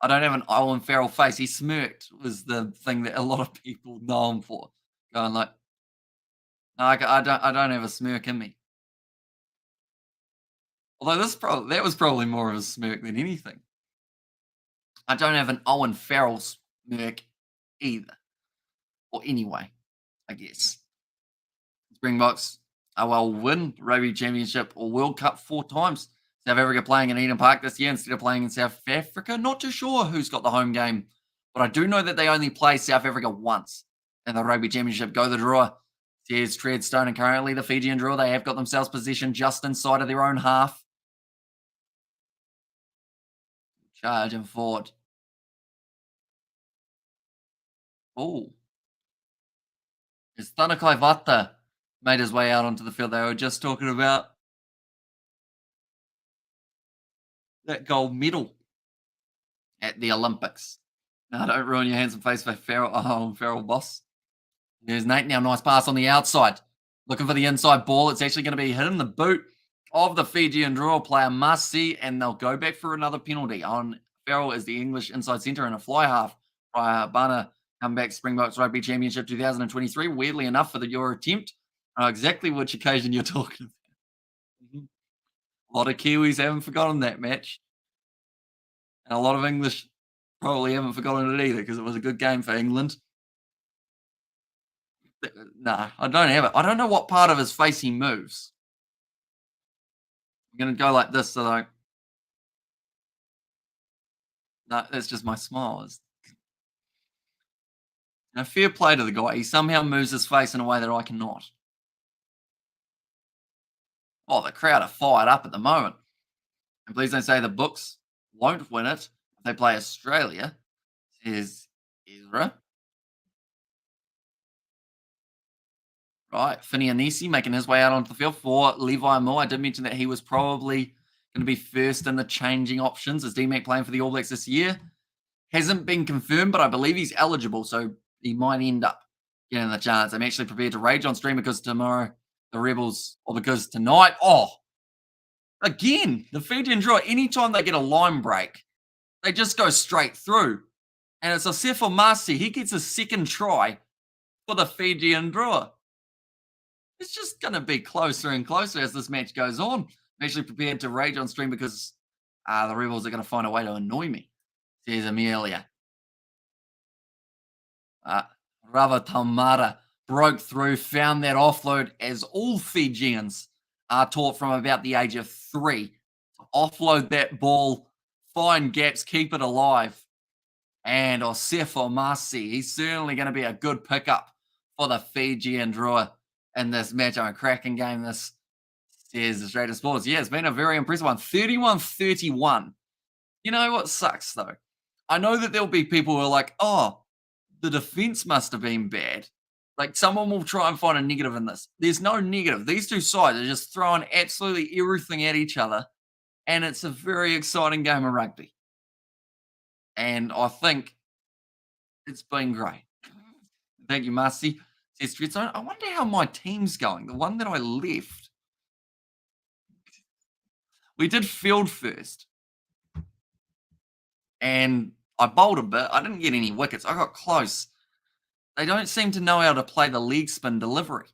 I don't have an Owen Farrell face. He smirked was the thing that a lot of people know him for. Going like, no, I don't have a smirk in me. Although that was probably more of a smirk than anything. I don't have an Owen Farrell smirk either. Or anyway, I guess. Springboks will win Rugby Championship or World Cup 4 times. South Africa playing in Eden Park this year instead of playing in South Africa. Not too sure who's got the home game, but I do know that they only play South Africa once in the Rugby Championship. Go the Drua. Here's Treadstone, and currently the Fijian Drua, they have got themselves positioned just inside of their own half. Charging forward. Oh. It's Tanakai Vata made his way out onto the field. They were just talking about that gold medal at the Olympics. Now, don't ruin your handsome face for Farrell. Oh, Farrell boss. There's Nate now. Nice pass on the outside. Looking for the inside ball. It's actually going to be hitting the boot of the Fijian Drua player, Masi, and they'll go back for another penalty on Farrell is the English inside centre and a fly half. Bana comeback Springboks Rugby Championship 2023. Weirdly enough, for your attempt, exactly which occasion you're talking about. A lot of Kiwis haven't forgotten that match. And a lot of English probably haven't forgotten it either because it was a good game for England. Nah, I don't have it. I don't know what part of his face he moves. I'm going to go like this so like, no, that's just my smile. Now, fair play to the guy. He somehow moves his face in a way that I cannot. Oh, the crowd are fired up at the moment. And please don't say the Books won't win it if they play Australia, says Ezra. Right, Finianisi making his way out onto the field for Levi Moore. I did mention that he was probably going to be first in the changing options as D-Mac playing for the All Blacks this year. Hasn't been confirmed, but I believe he's eligible, so he might end up getting the chance. I'm actually prepared to rage on stream because tomorrow the Rebels, or because tonight, again, the Fijian Drua, anytime they get a line break, they just go straight through. And it's Osefo Masi. He gets a second try for the Fijian Drua. It's just going to be closer and closer as this match goes on. I'm actually prepared to rage on stream because the Rebels are going to find a way to annoy me, says Amelia. Rava Tamara broke through, found that offload as all Fijians are taught from about the age of 3 to offload that ball, find gaps, keep it alive. And Osefo Masi, he's certainly going to be a good pickup for the Fijian Drua in this match. A cracking game, this says Australia Sports. Yeah, it's been a very impressive one. 31-31. You know what sucks, though? I know that there'll be people who are like, oh, the defense must have been bad. Like, someone will try and find a negative in this. There's no negative. These two sides are just throwing absolutely everything at each other, and it's a very exciting game of rugby. And I think it's been great. Thank you, Marcy. I wonder how my team's going. The one that I left. We did field first. And I bowled a bit. I didn't get any wickets. I got close. They don't seem to know how to play the leg spin delivery.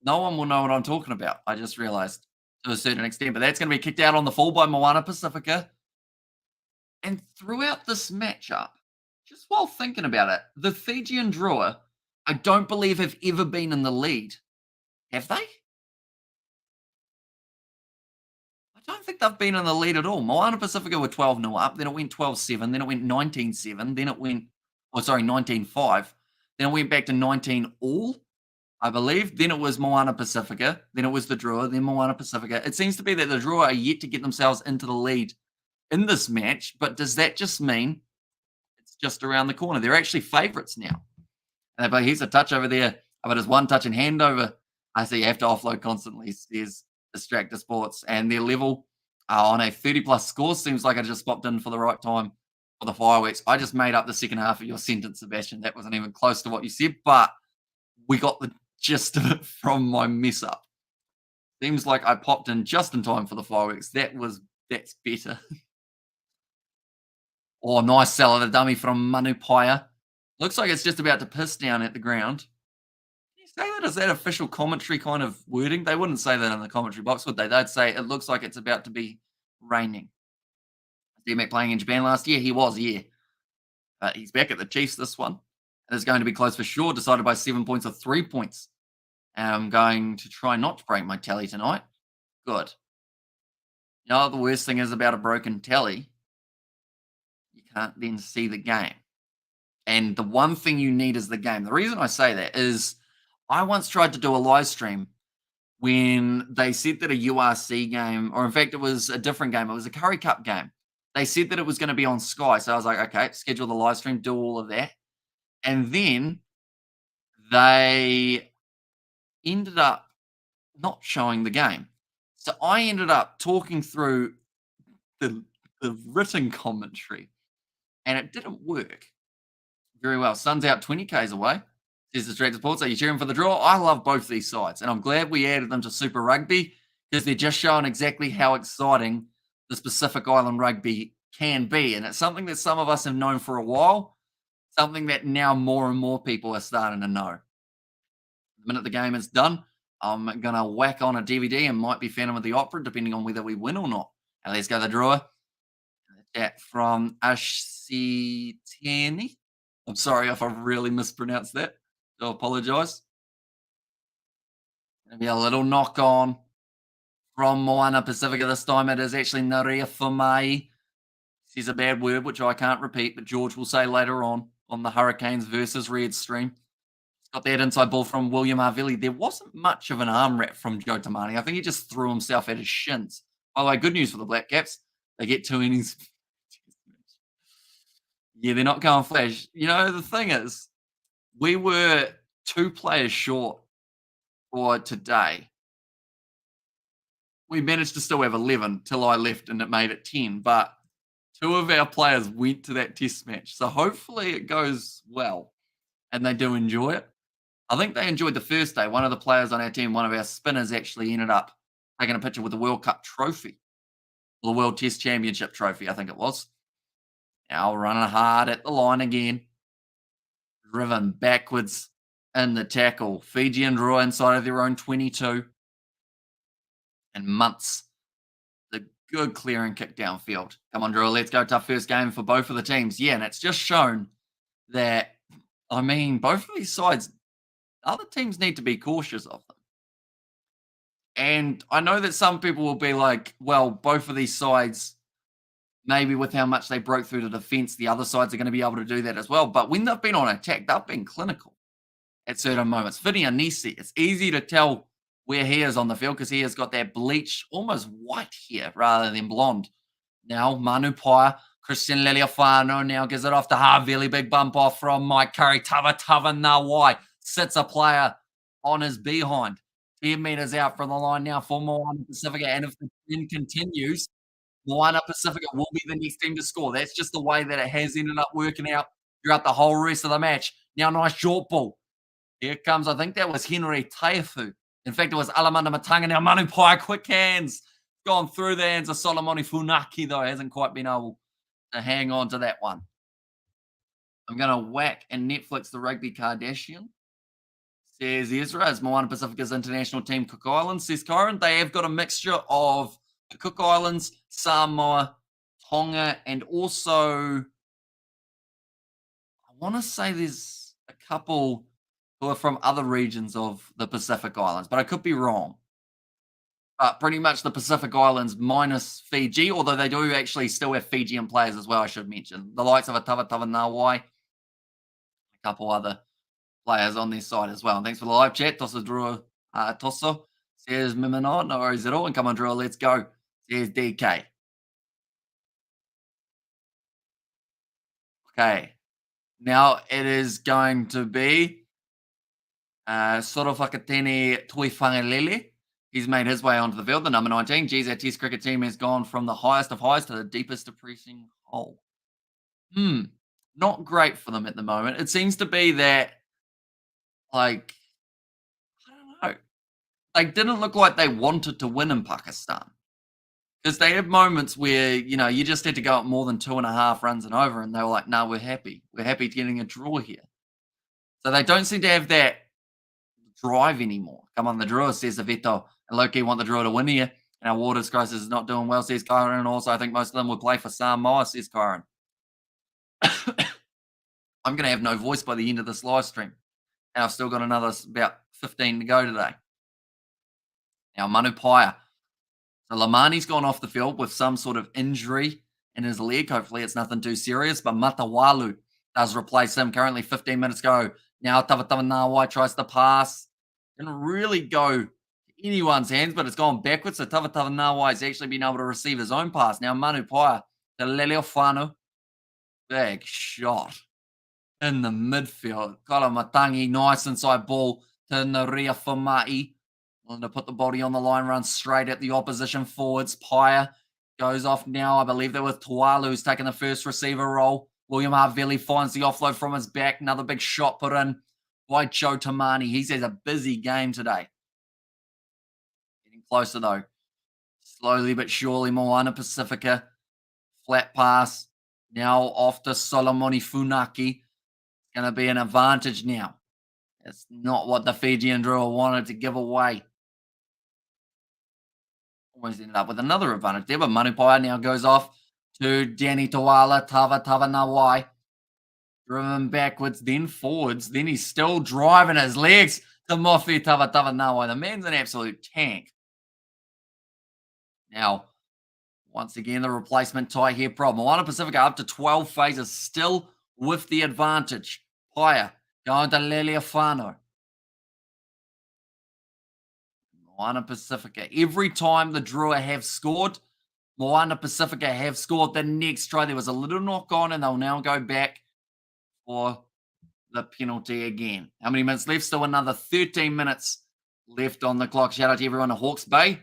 No one will know what I'm talking about. I just realized to a certain extent. But that's going to be kicked out on the full by Moana Pasifika. And throughout this matchup, just while thinking about it, the Fijian Drua, I don't believe have ever been in the lead. Have they? I don't think they've been in the lead at all. Moana Pasifika were 12-0 up, then it went 12-7, then it went 19-7, then it went, 19-5. Then it went back to 19-all, I believe. Then it was Moana Pasifika, then it was the Drua, then Moana Pasifika. It seems to be that the Drua are yet to get themselves into the lead in this match, but does that just mean it's just around the corner? They're actually favourites now. But here's a touch over there. But it's one touch and handover. I see you have to offload constantly, says Distractor Sports. And their level on a 30-plus score. Seems like I just popped in for the right time for the fireworks. I just made up the second half of your sentence, Sebastian. That wasn't even close to what you said, but we got the gist of it from my mess up. Seems like I popped in just in time for the fireworks. That's better. Oh, nice sell of the dummy from Manu Paia. Looks like it's just about to piss down at the ground. Can you say that? Is that official commentary kind of wording? They wouldn't say that in the commentary box, would they? They'd say it looks like it's about to be raining. D-Mac playing in Japan last year? He was, yeah. He's back at the Chiefs this one. It's going to be close for sure, decided by 7 points or 3 points. And I'm going to try not to break my tally tonight. Good. You know what the worst thing is about a broken tally? You can't then see the game. And the one thing you need is the game. The reason I say that is I once tried to do a live stream when they said that a URC game, or in fact, it was a different game. It was a Curry Cup game. They said that it was going to be on Sky. So I was like, okay, schedule the live stream, do all of that. And then they ended up not showing the game. So I ended up talking through the written commentary, and it didn't work very well. Sun's out 20 Ks away, says Distracted Sports. Are you cheering for the draw? I love both these sides, and I'm glad we added them to Super Rugby because they're just showing exactly how exciting this Pacific Island rugby can be. And it's something that some of us have known for a while, something that now more and more people are starting to know. The minute the game is done, I'm going to whack on a DVD and might be Phantom of the Opera, depending on whether we win or not. And let's go the drawer. That from Ashitani. I'm sorry if I've really mispronounced that. So apologize. Gonna be a little knock on from Moana Pasifika this time. It is actually Naria Famai. Says a bad word, which I can't repeat, but George will say later on the Hurricanes versus Red stream. Got that inside ball from William Harvili. There wasn't much of an arm wrap from Joe Tamani. I think he just threw himself at his shins. By the way, good news for the Black Caps. They get 2 innings. Yeah, they're not going flash. You know, the thing is, we were 2 players short for today. We managed to still have 11 till I left and it made it 10. But 2 of our players went to that test match. So hopefully it goes well and they do enjoy it. I think they enjoyed the first day. One of the players on our team, one of our spinners, actually ended up taking a picture with the World Cup trophy, or the World Test Championship trophy, I think it was. Now running hard at the line again. Driven backwards in the tackle. Fijian Drua inside of their own 22. And Muntz, the good clearing kick downfield. Come on, Drua, let's go. Tough first game for both of the teams. Yeah, and it's just shown that, I mean, both of these sides, other teams need to be cautious of them. And I know that some people will be like, well, both of these sides, maybe with how much they broke through the defense, the other sides are going to be able to do that as well. But when they've been on attack, they've been clinical at certain moments. Fijian Nisi, it's easy to tell where he is on the field because he has got that bleached, almost white hair rather than blonde. Now, Manu Paia, Christian Leliofano now gives it off to Harvili. Big bump off from Mike Curry. Tava Nawai sits a player on his behind. 10 metres out from the line now for Moana Pasifika. And if the trend continues, Moana Pasifika will be the next team to score. That's just the way that it has ended up working out throughout the whole rest of the match. Now, nice short ball. Here comes, I think that was Henry Taifu. In fact, it was Alamanda Matanga. Now, Manu Paia, quick hands. Gone through the hands of Solomoni Funaki, though. Hasn't quite been able to hang on to that one. I'm going to whack and Netflix the Rugby Kardashian. Says Ezra, as Moana Pasifika's international team, Cook Islands, says Kyron. They have got a mixture of the Cook Islands, Samoa, Tonga, and also, I want to say there's a couple who are from other regions of the Pacific Islands, but I could be wrong. But pretty much the Pacific Islands minus Fiji, although they do actually still have Fijian players as well, I should mention. The likes of a Tava Nawai, a couple other players on this side as well. And thanks for the live chat. Tosso Drua, Tosso says Mimino, no worries at all. And come on, Drua, let's go. Says DK. Okay. Now it is going to be Sorofakatene Tuifangalele. He's made his way onto the field, the number 19. Geez, our Test cricket team has gone from the highest of highs to the deepest depressing hole. Not great for them at the moment. It seems to be that, like, I don't know. They didn't look like they wanted to win in Pakistan. Because they have moments where, you know, you just had to go up more than 2.5 runs and over, and they were like, no, we're happy. We're happy getting a draw here. So they don't seem to have that drive anymore. Come on, the draw, says Avito. And Loki want the draw to win here. And our Waters crisis is not doing well, says Kyron. And also, I think most of them will play for Samoa, says Kyron. I'm going to have no voice by the end of this live stream. And I've still got another about 15 to go today. Now, Manu Paia. So Lamani's gone off the field with some sort of injury in his leg. Hopefully it's nothing too serious. But Matawalu does replace him currently 15 minutes ago. Now Tavatavanawa tries to pass. Didn't really go to anyone's hands, but it's gone backwards. So Tavatavanawa has actually been able to receive his own pass. Now Manu Paia to Leleofano. Big shot in the midfield. Kala Matangi, nice inside ball to Naria Famai. Willing to put the body on the line, run straight at the opposition forwards. Paia goes off now. I believe they're with Tualu, who's taking the first receiver role. William Harvili finds the offload from his back. Another big shot put in by Joe Tamani. He says a busy game today. Getting closer, though. Slowly but surely, Moana Pasifika Flat pass. Now off to Solomoni Funaki. Going to be an advantage now. It's not what the Fijian Drua wanted to give away. Almost ended up with another advantage there, but Manupaia now goes off to Danny Tawala, Tava Nawai. Driven backwards, then forwards. Then he's still driving his legs to Mofi Tava Nawai. The man's an absolute tank. Now, once again, the replacement tie here problem. Moana Pasifika up to 12 phases, still with the advantage. Paia going to Leliafano. Moana Pasifika. Every time the Drua have scored, Moana Pasifika have scored the next try. There was a little knock on, and they'll now go back for the penalty again. How many minutes left? Still another 13 minutes left on the clock. Shout out to everyone at Hawke's Bay,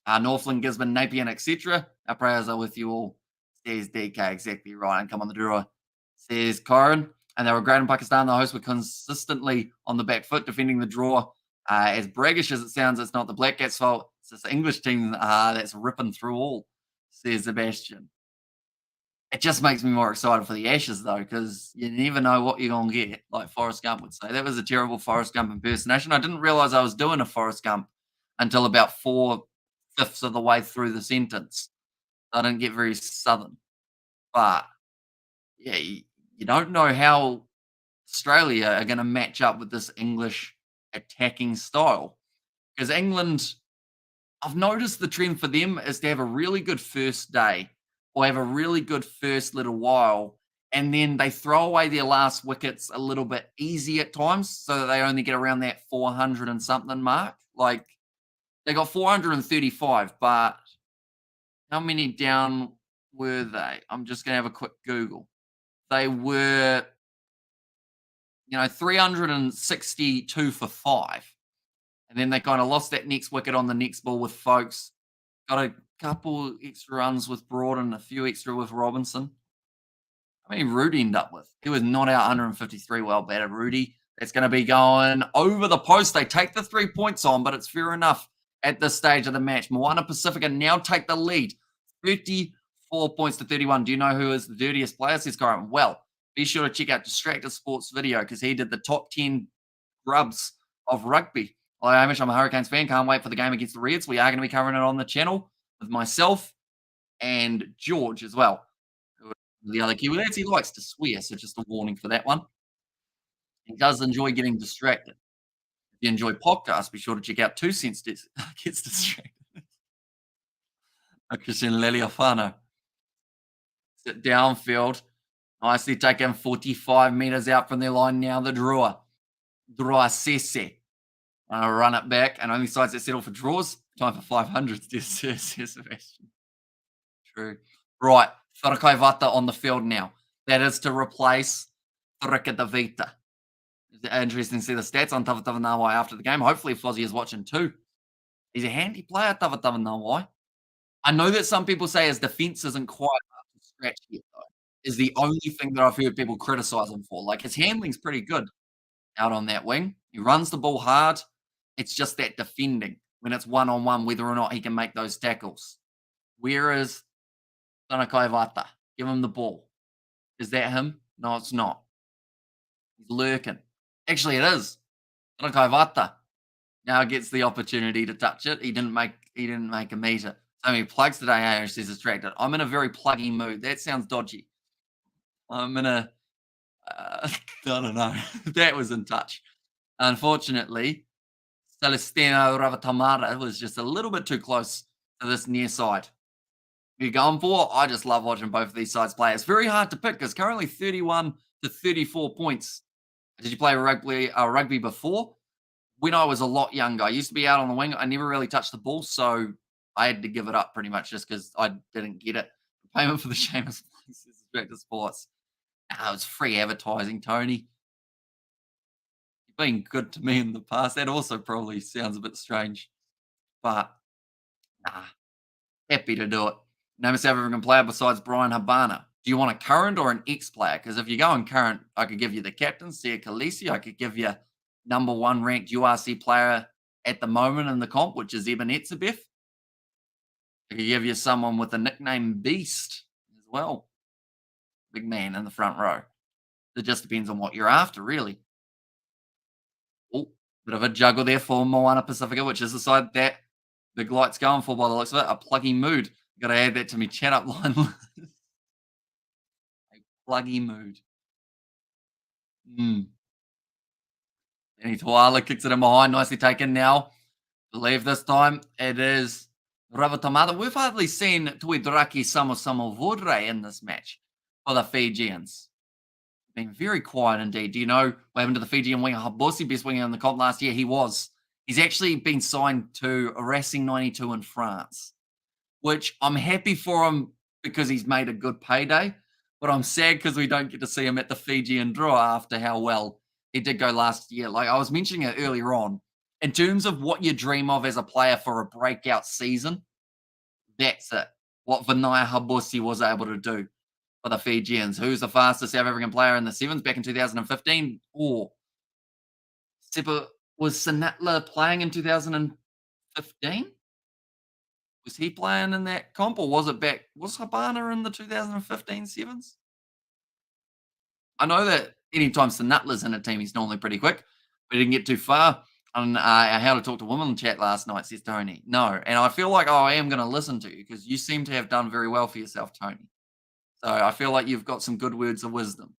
Northland, Gisborne, Napier, etc. Our prayers are with you all, says DK. Exactly right. And come on the Drua, says Corin. And they were great in Pakistan. The hosts were consistently on the back foot, defending the draw. As braggish as it sounds, it's not the Black Cats' fault. It's this English team that's ripping through all, says Sebastian. It just makes me more excited for the Ashes, though, because you never know what you're going to get, like Forrest Gump would say. That was a terrible Forrest Gump impersonation. I didn't realize I was doing a Forrest Gump until about 4/5 of the way through the sentence. I didn't get very southern. But, yeah, you don't know how Australia are going to match up with this English attacking style. Because England, I've noticed the trend for them is to have a really good first day or have a really good first little while, and then they throw away their last wickets a little bit easy at times so that they only get around that 400 and something mark. Like, they got 435, but how many down were they? I'm just going to have a quick Google. They were, 362 for 5. And then they kind of lost that next wicket on the next ball with Folks. Got a couple extra runs with Broad and a few extra with Robinson. How many Rudy end up with? He was not out 153. Well batted, Rudy. That's going to be going over the post. They take the 3 points on, but it's fair enough at this stage of the match. Moana Pasifika now take the lead. 34 points to 31. Do you know who is the dirtiest player? Says Corin. Well, be sure to check out Distracted Sports video because he did the top 10 grubs of rugby. Hi, Hamish. I'm a Hurricanes fan. Can't wait for the game against the Reds. We are going to be covering it on the channel with myself and George as well. The other Kiwi lads, he likes to swear, so just a warning for that one. He does enjoy getting distracted. If you enjoy podcasts, be sure to check out 2 Cents Gets Distracted. Christian Leliafano. Sit downfield. Nicely taken 45 metres out from their line now. The Drua Sese. Run it back, and only sides that settle for draws. Time for 500s, says Sebastian. True. Right, Wharakai Vata on the field now. That is to replace Wharika Davita. Interesting to see the stats on Tava Nawai after the game. Hopefully Fozzie is watching too. He's a handy player, Tava Nawai. I know that some people say his defence isn't quite up to scratch yet, though. Is the only thing that I've heard people criticise him for. Like, his handling's pretty good out on that wing. He runs the ball hard. It's just that defending when it's one-on-one, whether or not he can make those tackles. Where is Wharakai Vata? Give him the ball. Is that him? No, it's not. He's lurking. Actually, it is. Wharakai Vata now gets the opportunity to touch it. He didn't make a meter. So many plugs today, Irish says distracted. I'm in a very pluggy mood. That sounds dodgy. I'm in a I don't know. That was in touch. Unfortunately, Celestino Ravatamara was just a little bit too close to this near side. Who you going for? I just love watching both of these sides play. It's very hard to pick because currently 31 to 34 points. Did you play rugby before? When I was a lot younger, I used to be out on the wing. I never really touched the ball, so I had to give it up pretty much just because I didn't get it. Payment for the Seamus Distracted Sports. It was free advertising, Tony. You've been good to me in the past. That also probably sounds a bit strange. But, happy to do it. Name a South African player besides Brian Habana. Do you want a current or an ex-player? Because if you're going current, I could give you the captain, Sia Khaleesi. I could give you number 1 ranked URC player at the moment in the comp, which is Eben Etzebeth. I could give you someone with the nickname Beast as well. Big man in the front row. It just depends on what you're after, really. Oh, bit of a juggle there for Moana Pasifika, which is the side that big light's going for by the looks of it. A pluggy mood. Got to add that to me chat up line. A pluggy mood. Mm. Danny Tuala kicks it in behind. Nicely taken now. Believe this time it is Ravatamata. We've hardly seen Tuidraki Samo Vodre in this match for the Fijians. Been very quiet indeed. Do you know what happened to the Fijian winger Habosi, best winger in the comp last year? He's actually been signed to Racing 92 in France, which I'm happy for him because he's made a good payday. But I'm sad because we don't get to see him at the Fijian Drua after how well he did go last year. Like I was mentioning it earlier on, in terms of what you dream of as a player for a breakout season, that's it. What Vinaya Habosi was able to do for the Fijians. Who's the fastest South African player in the sevens back in 2015? Or was Sinatla playing in 2015? Was he playing in that comp, or was it back? Was Habana in the 2015 sevens? I know that anytime Sinatla's in a team, he's normally pretty quick. We didn't get too far on How to Talk to Women chat last night, says Tony. No, and I feel like I am going to listen to you because you seem to have done very well for yourself, Tony. So I feel like you've got some good words of wisdom.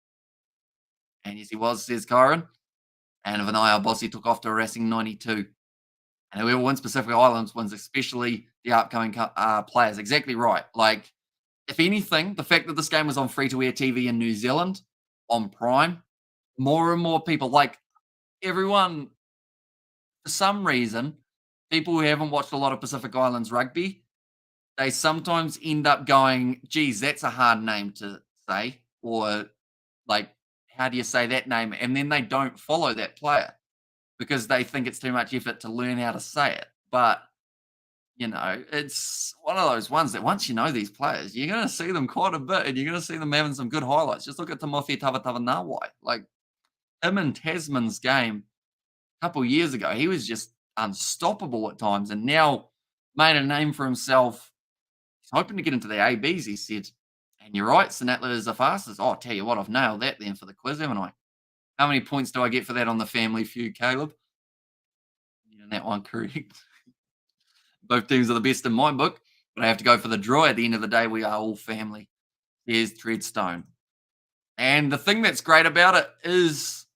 And yes, he was, says Kyron. And Vinaya Bossi took off to Racing 92. And whoever wins Pacific Islands wins, especially the upcoming players. Exactly right. Like, if anything, the fact that this game was on free-to-air TV in New Zealand, on Prime, more and more people, like everyone, for some reason, people who haven't watched a lot of Pacific Islands rugby, they sometimes end up going, geez, that's a hard name to say. Or, like, how do you say that name? And then they don't follow that player because they think it's too much effort to learn how to say it. But, you know, it's one of those ones that once you know these players, you're going to see them quite a bit and you're going to see them having some good highlights. Just look at Timothy Tavatanawai. Like, him and Tasman's game a couple years ago, he was just unstoppable at times and now made a name for himself. He's hoping to get into the ABs, he said. And you're right, Sinatla is the fastest. Oh, I'll tell you what, I've nailed that then for the quiz, haven't I? How many points do I get for that on the Family Feud, Caleb? Getting that one correct. Both teams are the best in my book, but I have to go for the draw. At the end of the day, we are all family. Here's Treadstone. And the thing that's great about it is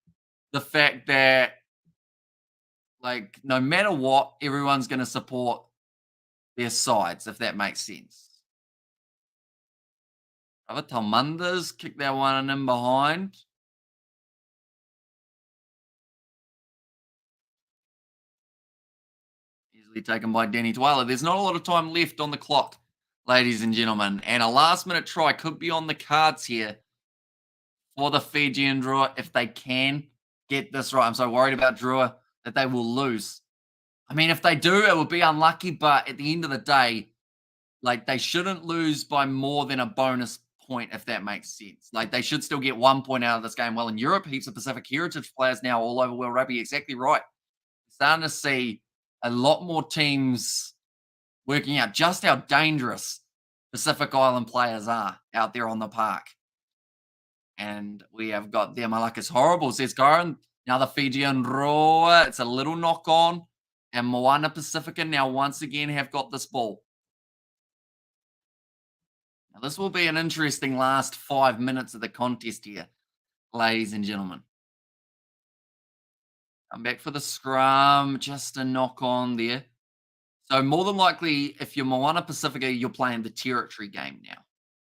the fact that, like, no matter what, everyone's going to support their sides, if that makes sense. Talmandas kick that one in behind. Easily taken by Danny Dwyer. There's not a lot of time left on the clock, ladies and gentlemen. And a last-minute try could be on the cards here for the Fijian Drua if they can get this right. I'm so worried about Drua that they will lose. I mean, if they do, it will be unlucky. But at the end of the day, like, they shouldn't lose by more than a bonus point, if that makes sense. Like, they should still get 1 point out of this game. Well, in Europe, heaps of Pacific Heritage players now all over World Rugby. Exactly right. Starting to see a lot more teams working out just how dangerous Pacific Island players are out there on the park. And we have got their my luck is horrible, says Karen. Now the Fijian Drua. It's a little knock on. And Moana Pasifika now once again have got this ball. Now, this will be an interesting last 5 minutes of the contest here, ladies and gentlemen. I'm back for the scrum. Just a knock on there. So more than likely, if you're Moana Pasifika, you're playing the territory game now.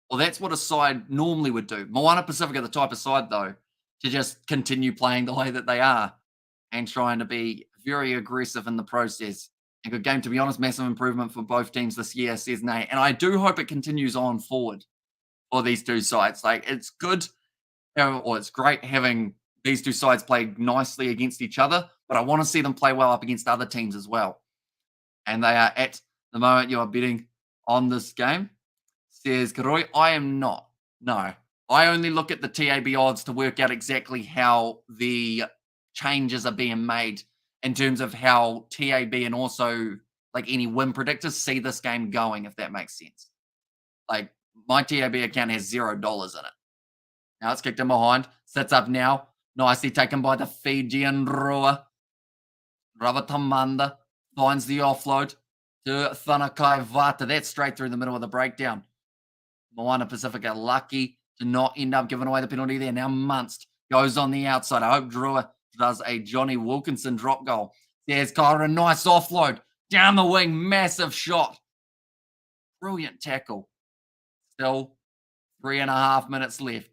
Well, that's what a side normally would do. Moana Pasifika, the type of side, though, to just continue playing the way that they are and trying to be very aggressive in the process. A good game, to be honest. Massive improvement for both teams this year, says Nate. And I do hope it continues on forward for these two sides. Like, it's good, or it's great having these two sides play nicely against each other, but I want to see them play well up against other teams as well. And they are at the moment you are betting on this game, says Karoi. I am not. No. I only look at the TAB odds to work out exactly how the changes are being made in terms of how TAB and also like any win predictors see this game going, if that makes sense. Like, My TAB account has $0 in it. Now it's kicked in behind. Sits up now. Nicely taken by the Fijian Drua. Ravatamanda finds the offload to Thanakai Vata. That's straight through the middle of the breakdown. Moana Pasifika lucky to not end up giving away the penalty there. Now Munst goes on the outside. I hope Drua does a Johnny Wilkinson drop goal. There's Kyra, nice offload. Down the wing, massive shot. Brilliant tackle. Still 3.5 minutes left.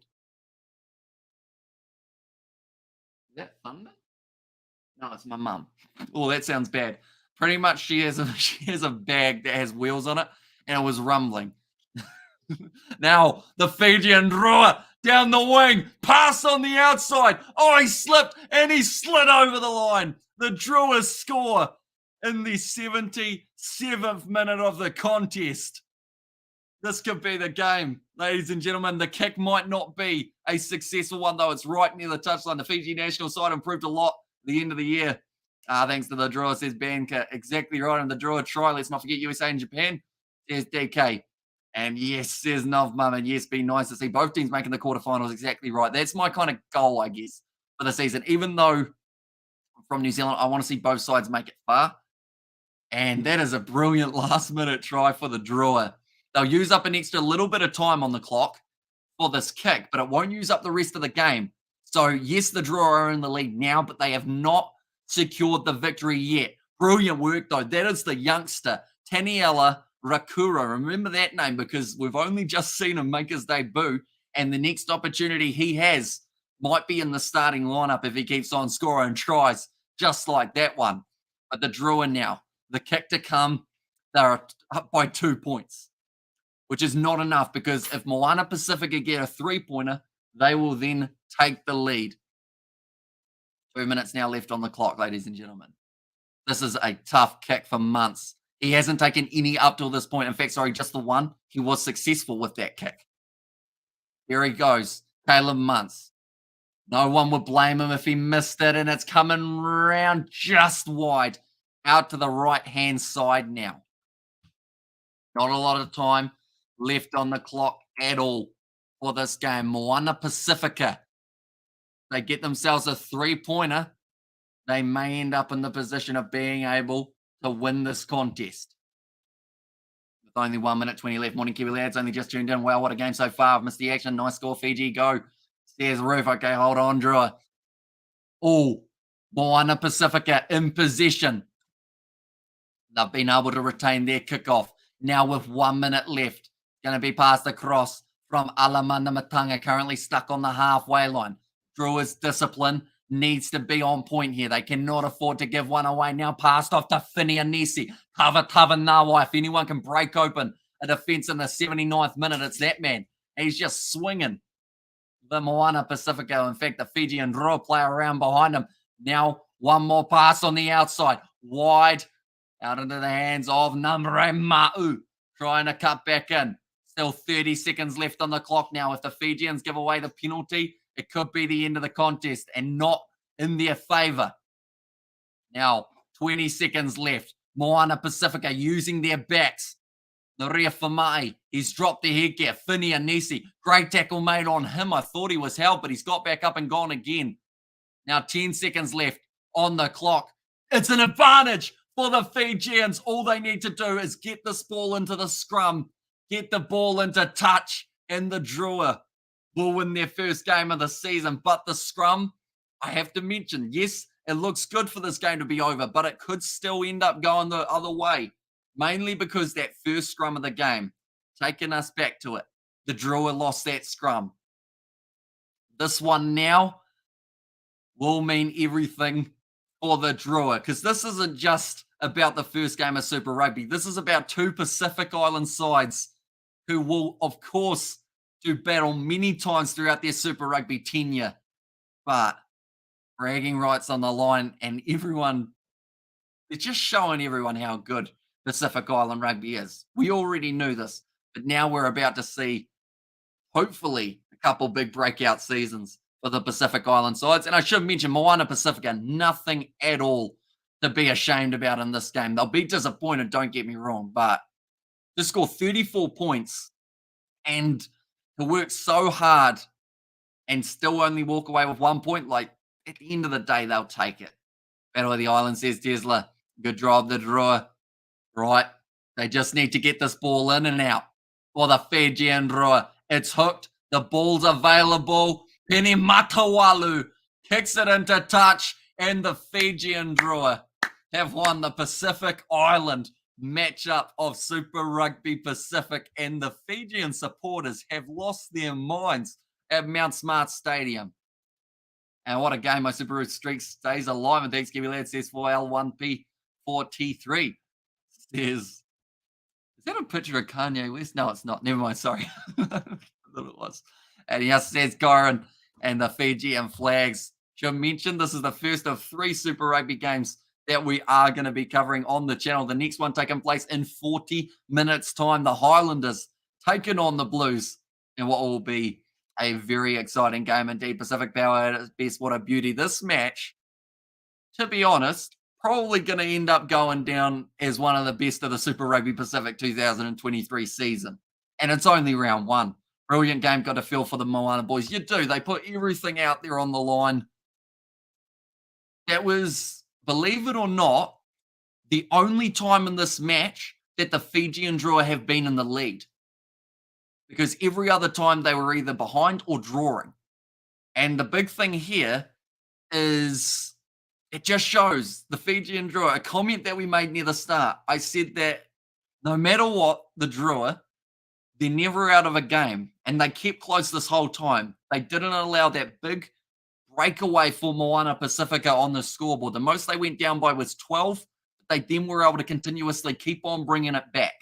Is that thunder? No, it's my mum. Oh, that sounds bad. Pretty much she has a bag that has wheels on it, and it was rumbling. Now, the Fijian Drua down the wing, pass on the outside. Oh, he slipped, and he slid over the line. The Drua score in the 77th minute of the contest. This could be the game, ladies and gentlemen. The kick might not be a successful one, though. It's right near the touchline. The Fiji national side improved a lot at the end of the year, thanks to the Drua, says Banker. Exactly right. And the Drua try. Let's not forget USA and Japan, says DK. And yes, says Nov Mum. And yes, be nice to see both teams making the quarterfinals. Exactly right. That's my kind of goal, I guess, for the season. Even though from New Zealand, I want to see both sides make it far. And that is a brilliant last-minute try for the Drua. They'll use up an extra little bit of time on the clock for this kick, but it won't use up the rest of the game. So, yes, the Drua are in the lead now, but they have not secured the victory yet. Brilliant work, though. That is the youngster, Taniela Rakura. Remember that name because we've only just seen him make his debut, and the next opportunity he has might be in the starting lineup if he keeps on scoring tries just like that one. But the Drua now, the kick to come, they're up by 2 points, which is not enough because if Moana Pasifika get a three-pointer, they will then take the lead. 2 minutes now left on the clock, ladies and gentlemen. This is a tough kick for months. He hasn't taken any up till this point. In fact, sorry, just the one. He was successful with that kick. Here he goes, Caleb Muntz. No one would blame him if he missed it, and it's coming round just wide out to the right-hand side now. Not a lot of time left on the clock at all for this game. Moana Pasifika, they get themselves a three-pointer, they may end up in the position of being able to win this contest. With only 1 minute 20 left. Morning, Kiwi lads. Only just tuned in. Wow, what a game so far. I've missed the action. Nice score, Fiji. Go. Stairs roof. Okay, hold on, Drua. Oh, Moana Pasifika in possession. They've been able to retain their kickoff. Now with 1 minute left. Going to be passed across from Alamanda Matanga, currently stuck on the halfway line. Drua's discipline needs to be on point here. They cannot afford to give one away. Now passed off to Finianisi. Tava Nawa. If anyone can break open a defense in the 79th minute, it's that man. He's just swinging the Moana Pasifika. In fact, the Fijian Drua play around behind him. Now one more pass on the outside. Wide out into the hands of Namre Ma'u. Trying to cut back in. Still 30 seconds left on the clock now. If the Fijians give away the penalty, it could be the end of the contest and not in their favour. Now, 20 seconds left. Moana Pasifika using their backs. Noria Famai, he's dropped the headgear. Finney Anisi, great tackle made on him. I thought he was held, but he's got back up and gone again. Now 10 seconds left on the clock. It's an advantage for the Fijians. All they need to do is get this ball into the scrum, get the ball into touch, and the Drua will win their first game of the season. But the scrum, I have to mention, yes, it looks good for this game to be over, but it could still end up going the other way. Mainly because that first scrum of the game, taking us back to it, the Drua lost that scrum. This one now will mean everything for the Drua, because this isn't just about the first game of Super Rugby. This is about two Pacific Island sides who will, of course, do battle many times throughout their Super Rugby tenure. But bragging rights on the line, and everyone, they're just showing everyone how good Pacific Island rugby is. We already knew this, but now we're about to see, hopefully, a couple big breakout seasons for the Pacific Island sides. And I should mention, Moana Pasifika, nothing at all to be ashamed about in this game. They'll be disappointed, don't get me wrong, but to score 34 points And to work so hard and still only walk away with 1 point, like at the end of the day, they'll take it. Battle of the Island, says Tesla. Good drive, the Drua. Right. They just need to get this ball in and out for the Fijian Drua. It's hooked. The ball's available. Penny Matawalu kicks it into touch, and the Fijian Drua have won the Pacific Island matchup of Super Rugby Pacific, and the Fijian supporters have lost their minds at Mount Smart Stadium. And what a game. My Super streak stays alive. And thanks, Kiwi Lad, says for L1P4T3. Says, is that a picture of Kanye West? No, it's not. Never mind. Sorry. I thought it was. And yes, says Goran, and the Fijian flags. Should mention this is the first of 3 Super Rugby games that we are going to be covering on the channel. The next one taking place in 40 minutes' time. The Highlanders taking on the Blues in what will be a very exciting game indeed. Pacific Power at its best. What a beauty. This match, to be honest, probably going to end up going down as one of the best of the Super Rugby Pacific 2023 season. And it's only round 1. Brilliant game. Got a feel for the Moana boys. You do. They put everything out there on the line. That was, believe it or not, the only time in this match that the Fijian Drua have been in the lead. Because every other time they were either behind or drawing. And the big thing here is it just shows the Fijian Drua, a comment that we made near the start. I said that no matter what, the Drua, they're never out of a game. And they kept close this whole time. They didn't allow that big breakaway for Moana Pasifika on the scoreboard. The most they went down by was 12. But they then were able to continuously keep on bringing it back.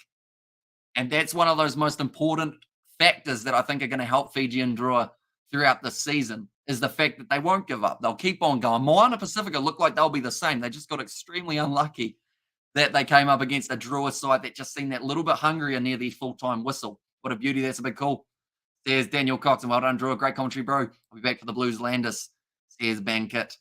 And that's one of those most important factors that I think are going to help Fijian Drua throughout the season, is the fact that they won't give up. They'll keep on going. Moana Pasifika look like they'll be the same. They just got extremely unlucky that they came up against a Drua side that just seemed that little bit hungrier near the full-time whistle. What a beauty. That's a big call. Says Daniel Cox, and well done, Drua. Great commentary, bro. I'll be back for the Blues Landers. Says Bankit.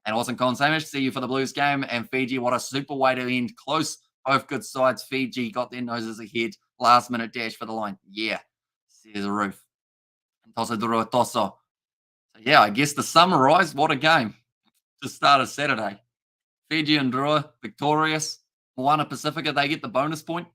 And Austin Colin Samish, see you for the Blues game. And Fiji, what a super way to end. Close. Both good sides. Fiji got their noses ahead. Last minute dash for the line. Yeah. Says Roof. And Tosa Drua Toso. So yeah, I guess to summarize, what a game to start a Saturday. Fijian Drua victorious. Moana Pasifika, they get the bonus point.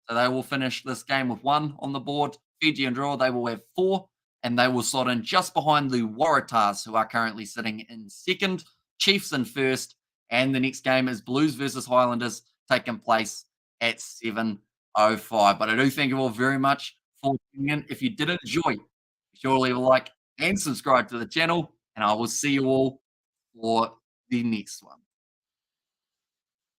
So they will finish this game with 1 on the board. Fijian Drua, they will have 4. And they will slot in just behind the Waratahs, who are currently sitting in 2nd. Chiefs in 1st. And the next game is Blues versus Highlanders, taking place at 7:05. But I do thank you all very much for tuning in. If you did enjoy, be sure to leave a like and subscribe to the channel. And I will see you all for the next one.